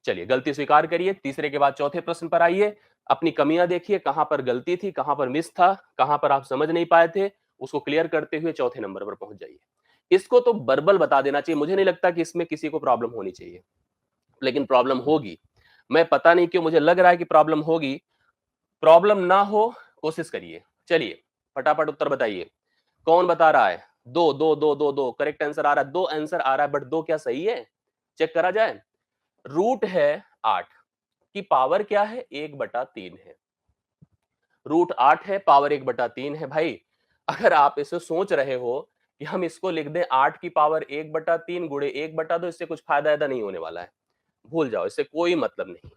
चलिए, गलती स्वीकार करिए। तीसरे के बाद चौथे प्रश्न पर आइए। अपनी कमियां देखिए, कहां पर गलती थी, कहां पर मिस था, कहां पर आप समझ नहीं पाए थे, उसको क्लियर करते हुए चौथे नंबर पर पहुंच जाइए। इसको तो वर्बल बता देना चाहिए। मुझे नहीं लगता कि इसमें किसी को प्रॉब्लम होनी चाहिए, लेकिन प्रॉब्लम होगी। मैं पता नहीं क्यों मुझे लग रहा है कि प्रॉब्लम होगी। प्रॉब्लम ना हो, कोशिश करिए। चलिए, फटाफट उत्तर बताइए। कौन बता रहा है? दो दो दो दो दो करेक्ट आंसर आ रहा है। दो आंसर आ रहा है, बट दो क्या सही है? चेक करा जाए। रूट है 8 की पावर क्या है? 1/3 है। रूट 8 है, पावर 1/3 है। भाई, अगर आप इसे सोच रहे हो कि हम इसको लिख दें 8 की पावर 1/3 गुणे 1/2, इससे कुछ फायदा ऐदा नहीं होने वाला है। भूल जाओ, इससे कोई मतलब नहीं।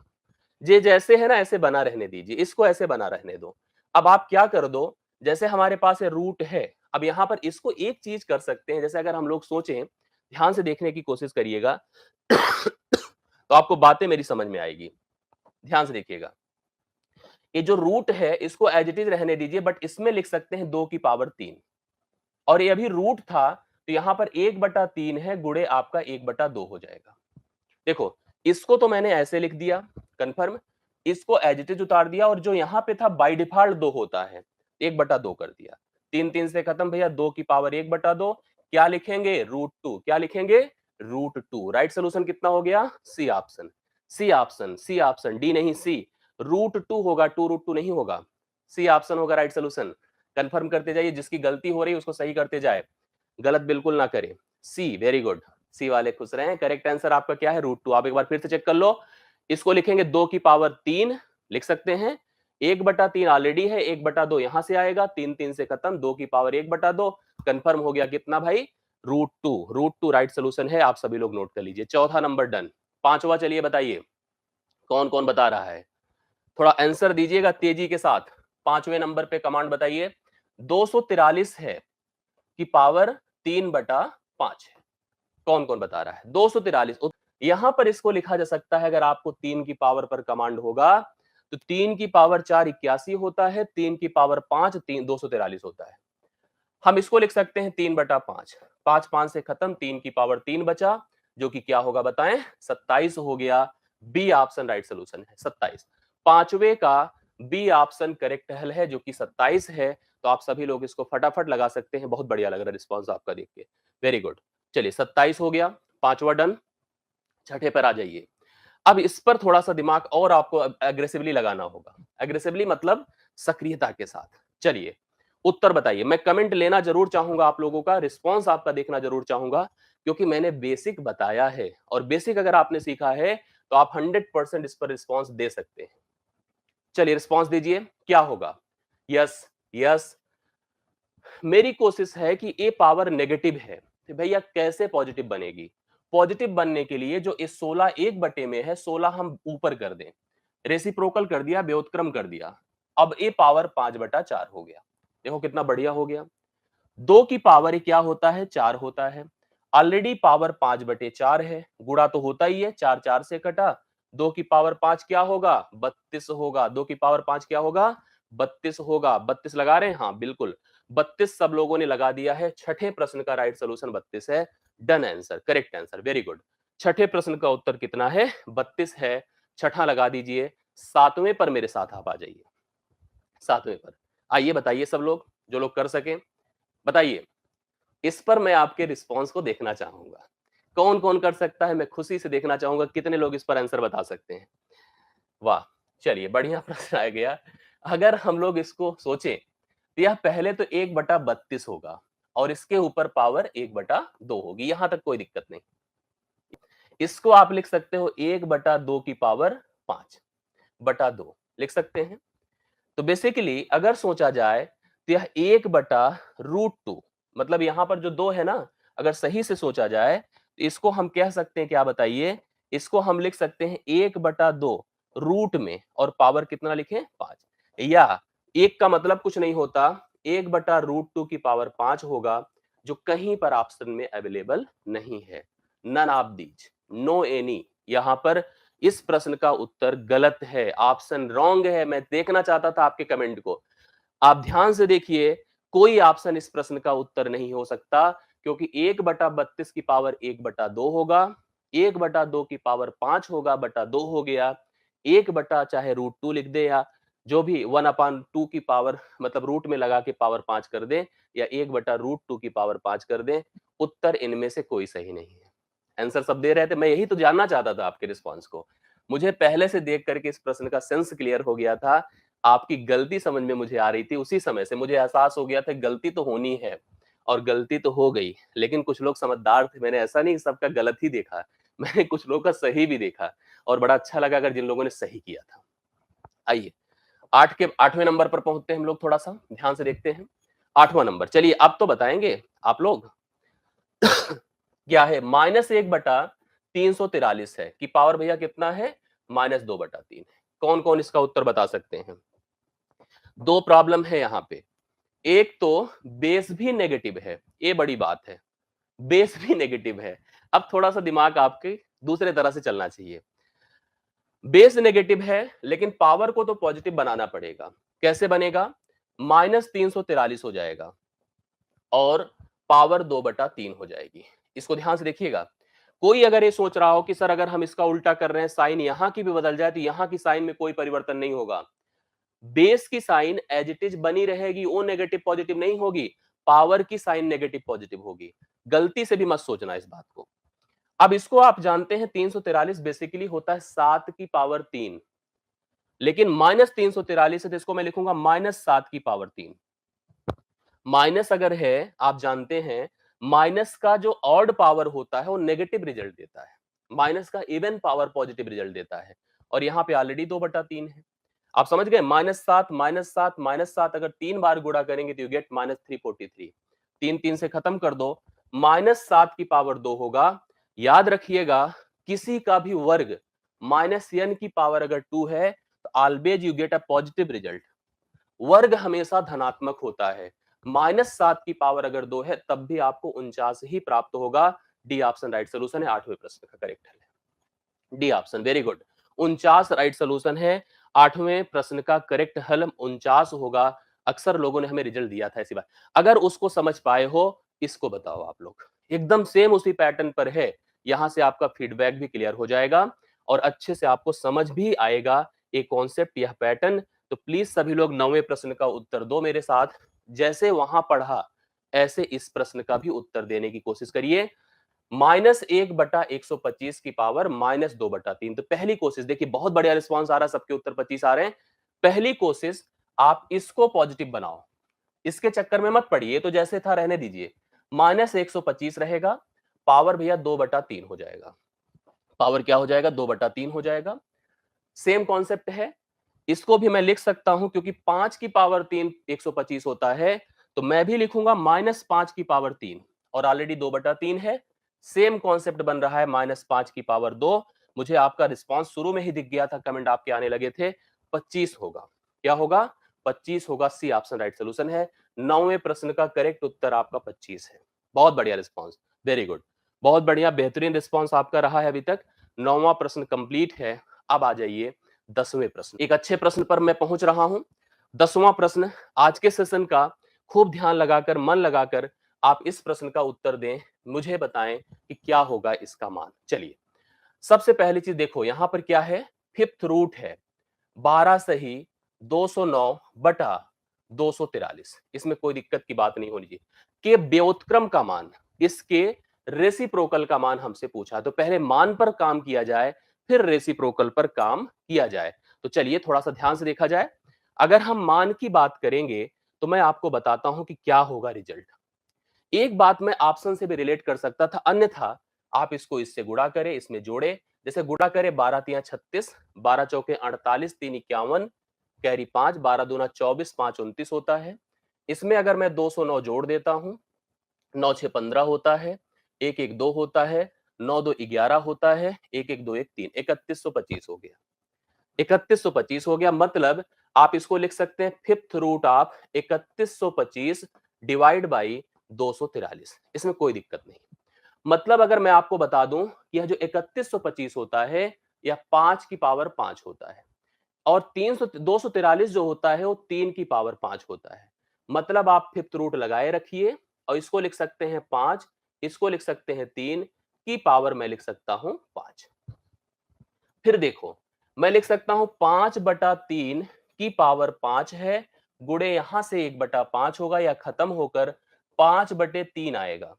जे जैसे है ना, ऐसे बना रहने दीजिए। इसको ऐसे बना रहने दो। अब आप क्या कर दो, जैसे हमारे पास है रूट है, अब यहां पर इसको एक चीज कर सकते हैं। जैसे अगर हम लोग सोचें, ध्यान से देखने की कोशिश करिएगा तो आपको बातें मेरी समझ में आएगी। ध्यान से देखिएगा। ये जो रूट है, इसको एज इट इज रहने दीजिए, बट इसमें लिख सकते हैं 2 की पावर 3। और ये अभी रूट था, तो यहां पर 1/3 है, गुणे आपका 1/2 हो जाएगा। देखो, इसको तो मैंने ऐसे लिख दिया, कंफर्म। इसको एज इट इज उतार दिया, और जो यहां पे था बाय डिफॉल्ट 2 होता है, 1/2 कर दिया। 3 3 से खत्म भैया। 2 की पावर 1/2। क्या लिखेंगे? √2। क्या लिखेंगे? √2। राइट सोल्यूशन कितना हो गया? C option. C option, C option, D नहीं सी। √2 होगा, 2√2 नहीं होगा। सी ऑप्शन होगा राइट सोल्यूशन। कंफर्म करते जाइए, जिसकी गलती हो रही है उसको सही करते जाए, गलत बिल्कुल ना करें। सी, वेरी गुड। सी वाले खुश रहे हैं। करेक्ट आंसर आपका क्या है? √2। आप एक बार फिर से चेक कर लो। इसको लिखेंगे 2 की पावर 3 लिख सकते हैं। 1/3 ऑलरेडी है, 1/2 यहां से आएगा। 3 3 से खत्म। 2 की पावर 1/2, कंफर्म हो गया कितना भाई, √2 राइट सोल्यूशन है, आप सभी लोग नोट कर लीजिए। चौथा नंबर डन। पांचवा चलिए बताइए कौन कौन बता रहा है, थोड़ा आंसर दीजिएगा तेजी के साथ। पांचवें नंबर पे कमांड बताइए। 243 है कि पावर 3/5 है, कौन कौन बता रहा है 243। यहां पर इसको लिखा जा सकता है, अगर आपको 3 की पावर पर कमांड होगा तो 3 की पावर 4 81 होता है, 3 की पावर 5 243 होता है। हम इसको लिख सकते हैं 3/5, 5 5 से खत्म, 3 की पावर 3 बचा, जो कि क्या होगा बताएं, 27 हो गया। बी ऑप्शन राइट सोल्यूशन है 27। पांचवे का बी ऑप्शन करेक्ट हल है जो कि 27 है। तो आप सभी लोग इसको फटाफट लगा सकते हैं। बहुत बढ़िया लग रहा है रिस्पॉन्स आपका देख के, वेरी गुड। चलिए 27 हो गया, पांचवा डन। छठे पर आ जाइए। अब इस पर थोड़ा सा दिमाग और आपको एग्रेसिवली लगाना होगा। एग्रेसिवली मतलब सक्रियता के साथ। चलिए उत्तर बताइए। मैं कमेंट लेना जरूर चाहूंगा आप लोगों का, रिस्पॉन्स आपका देखना जरूर चाहूंगा, क्योंकि मैंने बेसिक बताया है और बेसिक अगर आपने सीखा है तो आप 100% इस पर रिस्पॉन्स दे सकते हैं। चलिए रिस्पॉन्स दीजिए, क्या होगा। यस यस, मेरी कोशिश है कि ए पावर नेगेटिव है तो भैया कैसे पॉजिटिव बनेगी। पॉजिटिव बनने के लिए जो इस 16 एक बटे में है, 16 हम ऊपर कर दें, रेसिप्रोकल कर दिया, व्युत्क्रम कर दिया, अब ए पावर 5/4 हो गया। देखो कितना बढ़िया हो गया। 2 की पावर क्या होता है, 4 होता है। ऑलरेडी पावर 5/4 है, गुणा तो होता ही है, 4 4 से कटा, 2 की पावर 5 क्या होगा, 32 होगा। 2 की पावर 5 क्या होगा, 32 होगा। 32 लगा रहे हैं, हाँ बिल्कुल 32 सब लोगों ने लगा दिया है। छठे प्रश्न का राइट सोल्यूशन 32 है। Done answer, correct answer, very good. छठे प्रश्न का उत्तर कितना है, 32 है। छठा लगा दीजिए। सातवें पर मेरे साथ आप आ जाइए। सातवें पर आइए, बताइए सब लोग, जो लोग कर सके बताइए। इस पर मैं आपके रिस्पॉन्स को देखना चाहूंगा, कौन कौन कर सकता है, मैं खुशी से देखना चाहूंगा कितने लोग इस पर आंसर बता सकते हैं। वाह, चलिए बढ़िया प्रश्न आ गया। अगर हम लोग इसको सोचें तो यह पहले तो 1/32 होगा और इसके ऊपर पावर 1/2 होगी, यहां तक कोई दिक्कत नहीं। इसको आप लिख सकते हो 1/2 की पावर 5/2 लिख सकते हैं। तो बेसिकली अगर सोचा जाए तो यह 1/√2, मतलब यहां पर जो 2 है ना, अगर सही से सोचा जाए तो इसको हम कह सकते हैं, क्या बताइए, इसको हम लिख सकते हैं 1/2 रूट में और पावर कितना लिखें, 5। या एक का मतलब कुछ नहीं होता, 1/√2 की पावर 5 होगा, जो कहीं पर ऑप्शन में अवेलेबल नहीं है। None of these, no any, यहां पर इस प्रश्न का उत्तर गलत है, ऑप्शन रॉन्ग है। मैं देखना चाहता था आपके कमेंट को, आप ध्यान से देखिए, कोई ऑप्शन इस प्रश्न का उत्तर नहीं हो सकता, क्योंकि 1/32 की पावर 1/2 होगा, 1/2 की पावर 5 होगा, बटा 2 हो गया, 1 बटा चाहे √2 लिख दे, या जो भी 1/2 की पावर मतलब रूट में लगा के पावर 5 कर दे, या 1/√2 की पावर 5 कर दे, उत्तर इनमें से कोई सही नहीं है। आंसर सब दे रहे थे, मैं यही तो जानना चाहता था आपके रिस्पॉन्स को। मुझे पहले से देख करके इस प्रश्न का सेंस क्लियर हो गया था, आपकी गलती समझ में मुझे आ रही थी। उसी समय से मुझे एहसास हो गया था गलती तो होनी है, और गलती तो हो गई। लेकिन कुछ लोग समझदार थे, मैंने ऐसा नहीं सबका गलत ही देखा, मैंने कुछ लोगों का सही भी देखा, और बड़ा अच्छा लगा अगर जिन लोगों ने सही किया था। आइए 8वें नंबर पर पहुंचते हैं हम लोग, थोड़ा सा ध्यान से देखते हैं। 8वां नंबर, चलिए अब तो बताएंगे आप लोग। क्या है, -1/343 है कि पावर भैया कितना है, -2/3 है। कौन कौन इसका उत्तर बता सकते हैं। दो प्रॉब्लम है यहां पे, एक तो बेस भी नेगेटिव है, ये बड़ी बात है, बेस भी नेगेटिव है। अब थोड़ा सा दिमाग आपके दूसरे तरह से चलना चाहिए। बेस नेगेटिव है लेकिन पावर को तो पॉजिटिव बनाना पड़ेगा। कैसे बनेगा, -343 हो जाएगा और पावर 2/3 हो जाएगी। इसको ध्यान से देखिएगा। कोई अगर ये सोच रहा हो कि सर अगर हम इसका उल्टा कर रहे हैं, साइन यहां की भी बदल जाए तो यहां की साइन में कोई परिवर्तन नहीं होगा, बेस की साइन एज इट इज बनी रहेगी, वो नेगेटिव पॉजिटिव नहीं होगी, पावर की साइन नेगेटिव पॉजिटिव होगी। गलती से भी मत सोचना इस बात को। अब इसको आप जानते हैं 343 बेसिकली होता है 7 की पावर 3, लेकिन -343 है तो इसको मैं लिखूंगा -7 की पावर 3। माइनस अगर है, आप जानते हैं माइनस का जो ऑड पावर होता है वो नेगेटिव रिजल्ट देता है, माइनस का इवन पावर पॉजिटिव रिजल्ट देता है, और यहां पे ऑलरेडी 2/3 है। आप समझ गए, -7 -7 -7 अगर 3 बार गुणा करेंगे तो यू गेट -343। 3 3 से खत्म कर दो, -7 की पावर 2 होगा। याद रखिएगा, किसी का भी वर्ग -n की पावर अगर 2 है तो always you get a positive result. वर्ग हमेशा धनात्मक होता है। -7 की पावर अगर 2 है तब भी आपको 49 ही प्राप्त होगा। डी ऑप्शन राइट सोल्यूशन है, 8वें प्रश्न का करेक्ट है D option. Very good, 49 right solution है। 8वें प्रश्न का करेक्ट हल 49 होगा। अक्सर लोगों ने हमें रिजल्ट दिया था ऐसी बात। अगर उसको समझ पाए हो, इसको बताओ आप लोग, एकदम सेम उसी पैटर्न पर है। यहां से आपका फीडबैक भी क्लियर हो जाएगा और अच्छे से आपको समझ भी आएगा ये कॉन्सेप्ट, यह पैटर्न। तो प्लीज सभी लोग 9वें प्रश्न का उत्तर दो मेरे साथ। जैसे वहां पढ़ा ऐसे इस प्रश्न का भी उत्तर देने की कोशिश करिए। -1/125 की पावर -2/3। तो पहली कोशिश देखिए, बहुत बढ़िया रिस्पांस आ रहा है, सबके उत्तर 25 आ रहे हैं। पहली कोशिश, आप इसको पॉजिटिव बनाओ, इसके चक्कर में मत पड़िए, तो जैसे था रहने दीजिए। -125 रहेगा, पावर भैया 2/3 हो जाएगा। पावर क्या हो जाएगा? 2/3 हो जाएगा। सेम कॉन्सेप्ट है, इसको भी मैं लिख सकता हूं, क्योंकि 5 की पावर 3 125 होता है, तो मैं भी लिखूंगा -5 की पावर 3, और ऑलरेडी 2/3 है। सेम कॉन्सेप्ट बन रहा है, -5 की पावर 2। मुझे आपका रिस्पांस शुरू में ही दिख गया था, कमेंट आपके आने लगे थे। 25 होगा। क्या होगा? 25 होगा। सी ऑप्शन राइट सोल्यूशन है। 9वें प्रश्न का करेक्ट उत्तर आपका 25 है। बहुत बढ़िया रिस्पांस, वेरी गुड, बहुत बढ़िया, बेहतरीन रिस्पांस आपका रहा है अभी तक। 9वां प्रश्न कंप्लीट है। अब आ जाइए 10वें प्रश्न। एक अच्छे प्रश्न पर मैं पहुंच रहा हूं। 10वां प्रश्न आज के सेशन का, खूब ध्यान लगाकर, मन लगाकर आप इस प्रश्न का उत्तर दें। मुझे बताएं कि क्या होगा इसका मान। चलिए, सबसे पहली चीज देखो, यहां पर क्या है? फिफ्थ रूट है। 12 सही 209 बटा 243। इसमें कोई दिक्कत की बात नहीं होनी चाहिए। के व्युत्क्रम का मान, इसके रेसिप्रोकल का मान हमसे पूछा, तो पहले मान पर काम किया जाए, फिर रेसिप्रोकल पर काम किया जाए। तो चलिए थोड़ा सा ध्यान से देखा जाए। अगर हम मान की बात करेंगे तो मैं आपको बताता हूं कि क्या होगा रिजल्ट। एक बात मैं ऑप्शन से भी रिलेट कर सकता था, अन्यथा आप इसको इससे गुणा करें, इसमें जोड़े। जैसे गुणा करें, 12 तिया 36, 12 चौके 48, 3 51, कैरी 5, 12 दूना 24, 5 29 होता है। इसमें अगर मैं 209 जोड़ देता हूं, 9 6 15 होता है, 1 1 2 होता है, 9 2 11 होता है, 1 1 2 1 3, 3125 हो गया। 3125 हो गया, मतलब आप इसको लिख सकते हैं fifth root of 3125 divide by 243। इसमें कोई दिक्कत नहीं। मतलब अगर मैं आपको बता दूं कि यह जो 3125 होता है, यह 5 की पावर 5 होता है, और 243 जो होता है वो 3 की पावर 5 होता है। मतलब आप फिफ्थ रूट लगाए रखिए, और इसको लिख सकते हैं 5, इसको लिख सकते हैं 3 की पावर, मैं लिख सकता हूं 5। फिर देखो, मैं लिख सकता हूं 5/3 की पावर 5 है, गुणे यहां से 1/5 होगा, या खत्म होकर 5/3 आएगा।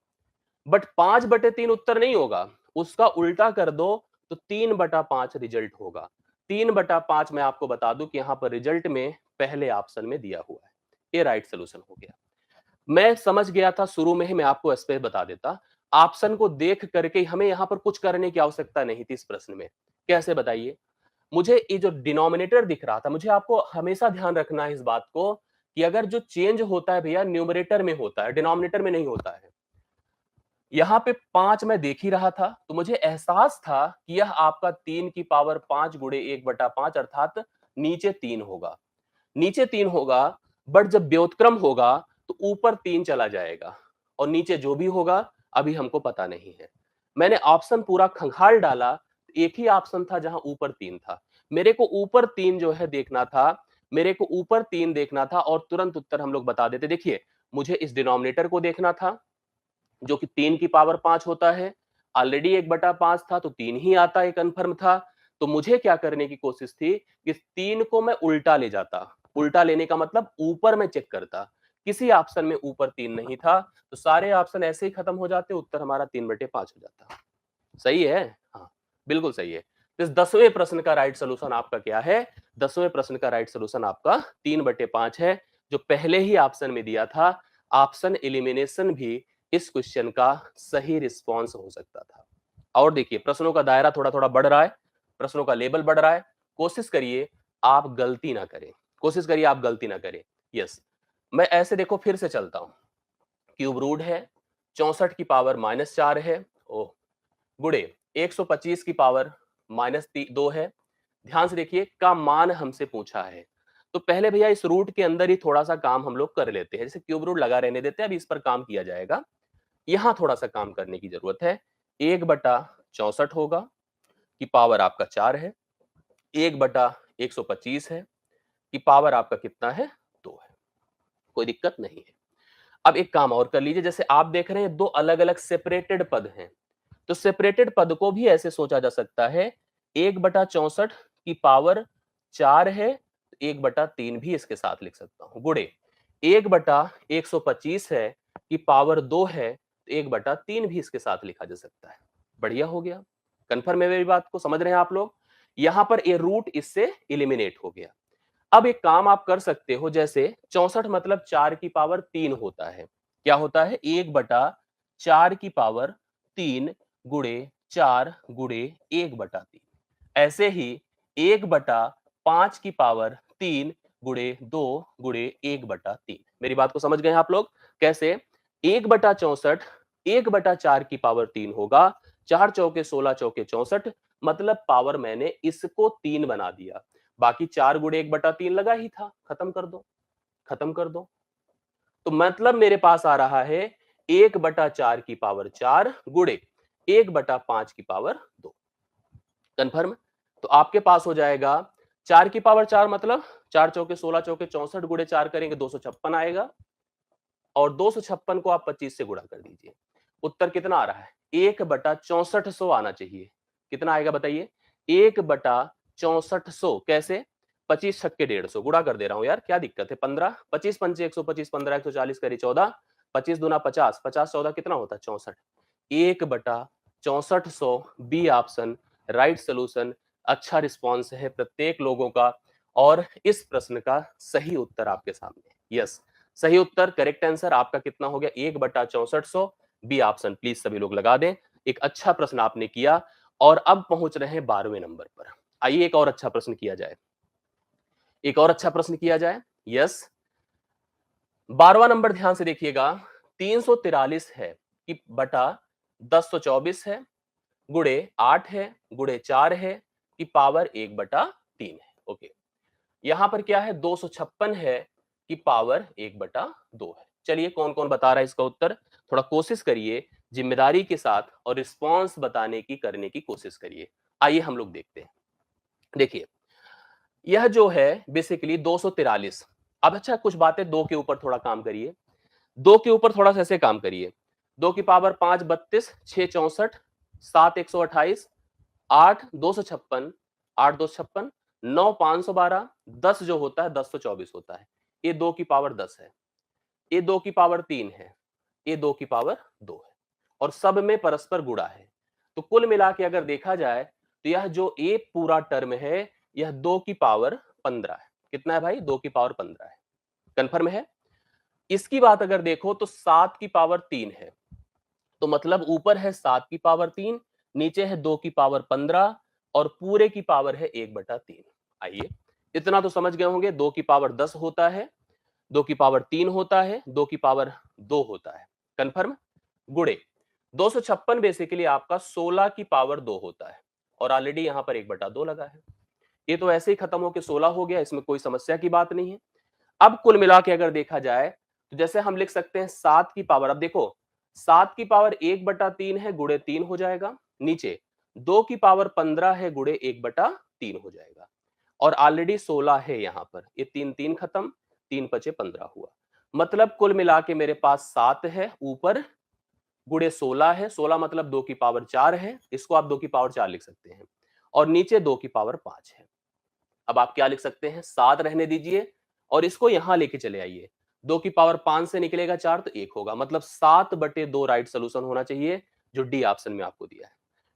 बट 5/3 उत्तर नहीं होगा, उसका उल्टा कर दो तो 3/5 रिजल्ट होगा। 3/5 मैं आपको बता दूं कि यहां पर रिजल्ट में पहले ऑप्शन में दिया हुआ है। ये राइट सोल्यूशन हो गया। मैं समझ गया था शुरू में ही, मैं आपको इस पे बता देता। ऑप्शन को देख करके हमें यहां पर कुछ करने की आवश्यकता नहीं थी इस प्रश्न में। कैसे बताइए? मुझे ये जो डिनोमिनेटर दिख रहा था, मुझे आपको हमेशा ध्यान रखना है इस बात को कि अगर जो चेंज होता है भैया न्यूमरेटर में होता है, डिनोमिनेटर में नहीं होता है। यहां पे 5 मैं देख ही रहा था, तो मुझे एहसास था कि यह आपका 3 की पावर 5 गुणे 1/5 अर्थात नीचे 3 होगा। नीचे 3 होगा, बट जब व्युत्क्रम होगा तो ऊपर 3 चला जाएगा, और नीचे जो भी होगा अभी हमको पता नहीं है। मैंने ऑप्शन पूरा खंगाल डाला, एक ही ऑप्शन था जहां ऊपर 3 था। मेरे को ऊपर 3 जो है देखना था, मेरे को ऊपर 3 देखना था, और तुरंत उत्तर हम लोग बता देते। देखिए, मुझे इस डिनोमिनेटर को देखना था, जो कि 3 की पावर 5 होता है। ऑलरेडी 1/5 था, तो 3 ही आता, ये कंफर्म था। तो मुझे क्या करने की कोशिश थी कि 3 को मैं उल्टा ले जाता। उल्टा लेने का मतलब ऊपर मैं चेक करता। किसी ऑप्शन में ऊपर 3 नहीं था, तो सारे ऑप्शन ऐसे ही खत्म हो जाते, उत्तर हमारा 3/5 हो जाता। सही है? हाँ, बिल्कुल सही है। तो इस 10वें प्रश्न का राइट सॉल्यूशन आपका क्या है? 10वें प्रश्न का राइट सॉल्यूशन आपका 3/5 है, जो पहले ही ऑप्शन में दिया था। ऑप्शन एलिमिनेशन भी इस क्वेश्चन का सही रिस्पॉन्स हो सकता था। और देखिए, प्रश्नों का दायरा थोड़ा थोड़ा बढ़ रहा है, प्रश्नों का लेवल बढ़ रहा है। कोशिश करिए आप गलती ना करें, कोशिश करिए आप गलती ना करें। यस, मैं ऐसे देखो फिर से चलता हूं। क्यूब रूट है, 64 की पावर -4 है, ओह, गुणे 125 की पावर -2 है। ध्यान से देखिए, का मान हमसे पूछा है। तो पहले भैया इस रूट के अंदर ही थोड़ा सा काम हम लोग कर लेते हैं। जैसे क्यूब रूट लगा रहने देते हैं, अभी इस पर काम किया जाएगा। यहां थोड़ा सा काम करने की जरूरत है। 1/64 होगा, की पावर आपका 4 है। 1/125 है, की पावर आपका कितना है? 2 है। कोई दिक्कत नहीं है। अब एक काम और कर लीजिए, जैसे आप देख रहे हैं दो अलग अलग सेपरेटेड पद हैं, तो सेपरेटेड पद को भी ऐसे सोचा जा सकता है, 1/64 की पावर 4 है, 1/3 भी इसके साथ लिख सकता हूं, गुणे 1/125 है कि पावर 2 है, तो 1/3 भी इसके साथ लिखा जा सकता है। बढ़िया हो गया। कंफर्म है मेरी बात को, समझ रहे हैं आप लोग? यहां पर ए रूट इससे इलिमिनेट हो गया। अब एक काम आप कर सकते हो, जैसे 64 मतलब 4 की पावर 3 होता है। क्या होता है? 1/4 की पावर 3 गुणे 4 गुणे 1/3। ऐसे ही 1/5 की पावर 3 गुणे 2 गुणे 1/3। मेरी बात को समझ गए हैं आप लोग? कैसे? 1/64 1/4 की पावर 3 होगा, 4 चौके 16 चौके 64, मतलब पावर मैंने इसको 3 बना दिया। बाकी 4 गुणे 1/3 लगा ही था, खत्म कर दो, खत्म कर दो। तो मतलब मेरे पास आ रहा है 1/4 की पावर 4 गुणे 1/5 की पावर 2। कंफर्म? तो आपके पास हो जाएगा 4 की पावर 4 मतलब 4 चौके 16 चौके 64 गुणे 4 करेंगे 256 आएगा, और 256 को आप 25 से गुणा कर दीजिए। उत्तर कितना आ रहा है? 1/6400 आना चाहिए। कितना आएगा बताइए? 1/6400। कैसे? 25 छक्के 150, गुणा कर दे रहा हूं यार, क्या दिक्कत है? 15, 25 पंचे 125, 15 140 करी 14, 25 दूना 50, 50 14 कितना होता है? 64। 1/6400 बी ऑप्शन राइट सोल्यूशन। अच्छा रिस्पॉन्स है प्रत्येक लोगों का, और इस प्रश्न का सही उत्तर आपके सामने। यस, सही उत्तर, करेक्ट आंसर आपका कितना हो गया? 1/6400 बी ऑप्शन। प्लीज सभी लोग लगा दें। एक अच्छा प्रश्न आपने किया, और अब पहुंच रहे हैं 12वें नंबर पर। आइए एक और अच्छा प्रश्न किया जाए, एक और अच्छा प्रश्न किया जाए। यस, 12वां नंबर ध्यान से देखिएगा। 343 है कि बटा 1024 है, गुणे 8 है, गुणे 4 है, कि पावर 1/3 है। ओके, यहां पर क्या है? 256 है कि पावर 1/2 है। चलिए, कौन कौन बता रहा है इसका उत्तर? थोड़ा कोशिश करिए जिम्मेदारी के साथ, और रिस्पॉन्स बताने की करने की कोशिश करिए। आइए हम लोग देखते हैं। देखिए, यह जो है बेसिकली 243। अब अच्छा, कुछ बातें दो के ऊपर थोड़ा काम करिए। दो के ऊपर थोड़ा सा ऐसे काम करिए। 2 की पावर 5 32, 6 64, 7 128, 8 256, 8 256, 9 512, 10 जो होता है 10 तो 24 होता है। ये 2 की पावर 10 है, ये 2 की पावर 3 है, ये 2 की पावर 2 है, और सब में परस्पर गुणा है। तो कुल मिला के अगर देखा जाए, तो यह जो ए पूरा टर्म है, यह 2 की पावर 15 है। कितना है भाई? 2 की पावर 15 है। कंफर्म है? इसकी बात अगर देखो तो 7 की पावर 3 है, तो मतलब ऊपर है 7 की पावर 3, नीचे है 2 की पावर 15, और पूरे की पावर है 1/3। आइए, इतना तो समझ गए होंगे। 2 की पावर 10 होता है, 2 की पावर 3 होता है, 2 की पावर 2 होता है। कंफर्म? गुणे 256 बेसिकली आपका 16 की पावर 2 होता है, और ऑलरेडी यहां पर 1/2 लगा है। ये तो ऐसे ही खत्म होकर 16 हो गया, इसमें कोई समस्या की बात नहीं है। अब कुल मिला के अगर देखा जाए, तो जैसे हम लिख सकते हैं 7 की पावर, अब देखो 7 की पावर 1/3 है, गुणे 3 हो जाएगा। नीचे 2 की पावर 15 है, गुणे 1/3 हो जाएगा, और ऑलरेडी 16 है यहां पर। ये 3 3 खत्म, 3 बचे 15 हुआ। मतलब कुल मिला के मेरे पास 7 है ऊपर, गुणे 16 है, 16 मतलब 2 की पावर 4 है, इसको आप 2 की पावर 4 लिख सकते हैं, और नीचे 2 की पावर 5 है। अब आप क्या लिख सकते हैं? 7 रहने दीजिए, और इसको यहां लेके चले आइए। 2 की पावर 5 से निकलेगा 4 तो 1 होगा, मतलब 7/2 राइट सोल्यूशन होना चाहिए, जो डी ऑप्शन में आपको दिया है।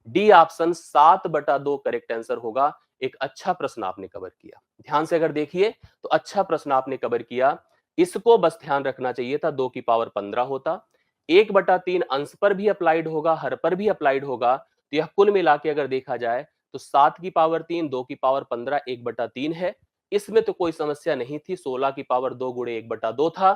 डी ऑप्शन 7/2 करेक्ट आंसर होगा। एक अच्छा प्रश्न आपने कवर किया। ध्यान से अगर देखिए, तो अच्छा प्रश्न आपने कवर किया। इसको बस ध्यान रखना चाहिए था, 2 की पावर 15 होता। 1/3 अंश पर भी अप्लाइड होगा, हर पर भी अप्लाइड होगा, तो यह कुल मिला के अगर देखा जाए, तो 7 की पावर 3, 2 की पावर 15, 1/3 है। इसमें तो कोई समस्या नहीं थी। 16 की पावर 2 गुणे 1/2 था।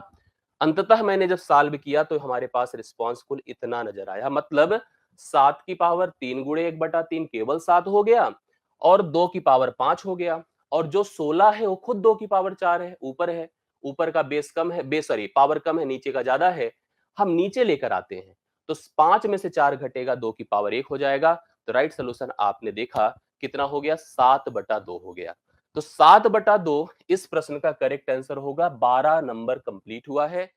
अंततः मैंने जब सॉल्व किया तो हमारे पास रिस्पॉन्स कुल इतना नजर आया, मतलब 7 की पावर 3 गुणे 1/3 केवल 7 हो गया और 2 की पावर 5 हो गया, और जो 16 है वो खुद 2 की पावर 4 है, ऊपर का बेस कम है, सॉरी पावर कम है, नीचे का ज्यादा है, हम नीचे लेकर आते हैं तो 5 में से 4 घटेगा, 2 की पावर 1 हो जाएगा। तो राइट सोल्यूशन आपने देखा कितना हो गया, 7/2 हो गया। तो 7/2 इस प्रश्न का करेक्ट आंसर होगा। 12 नंबर कंप्लीट हुआ है।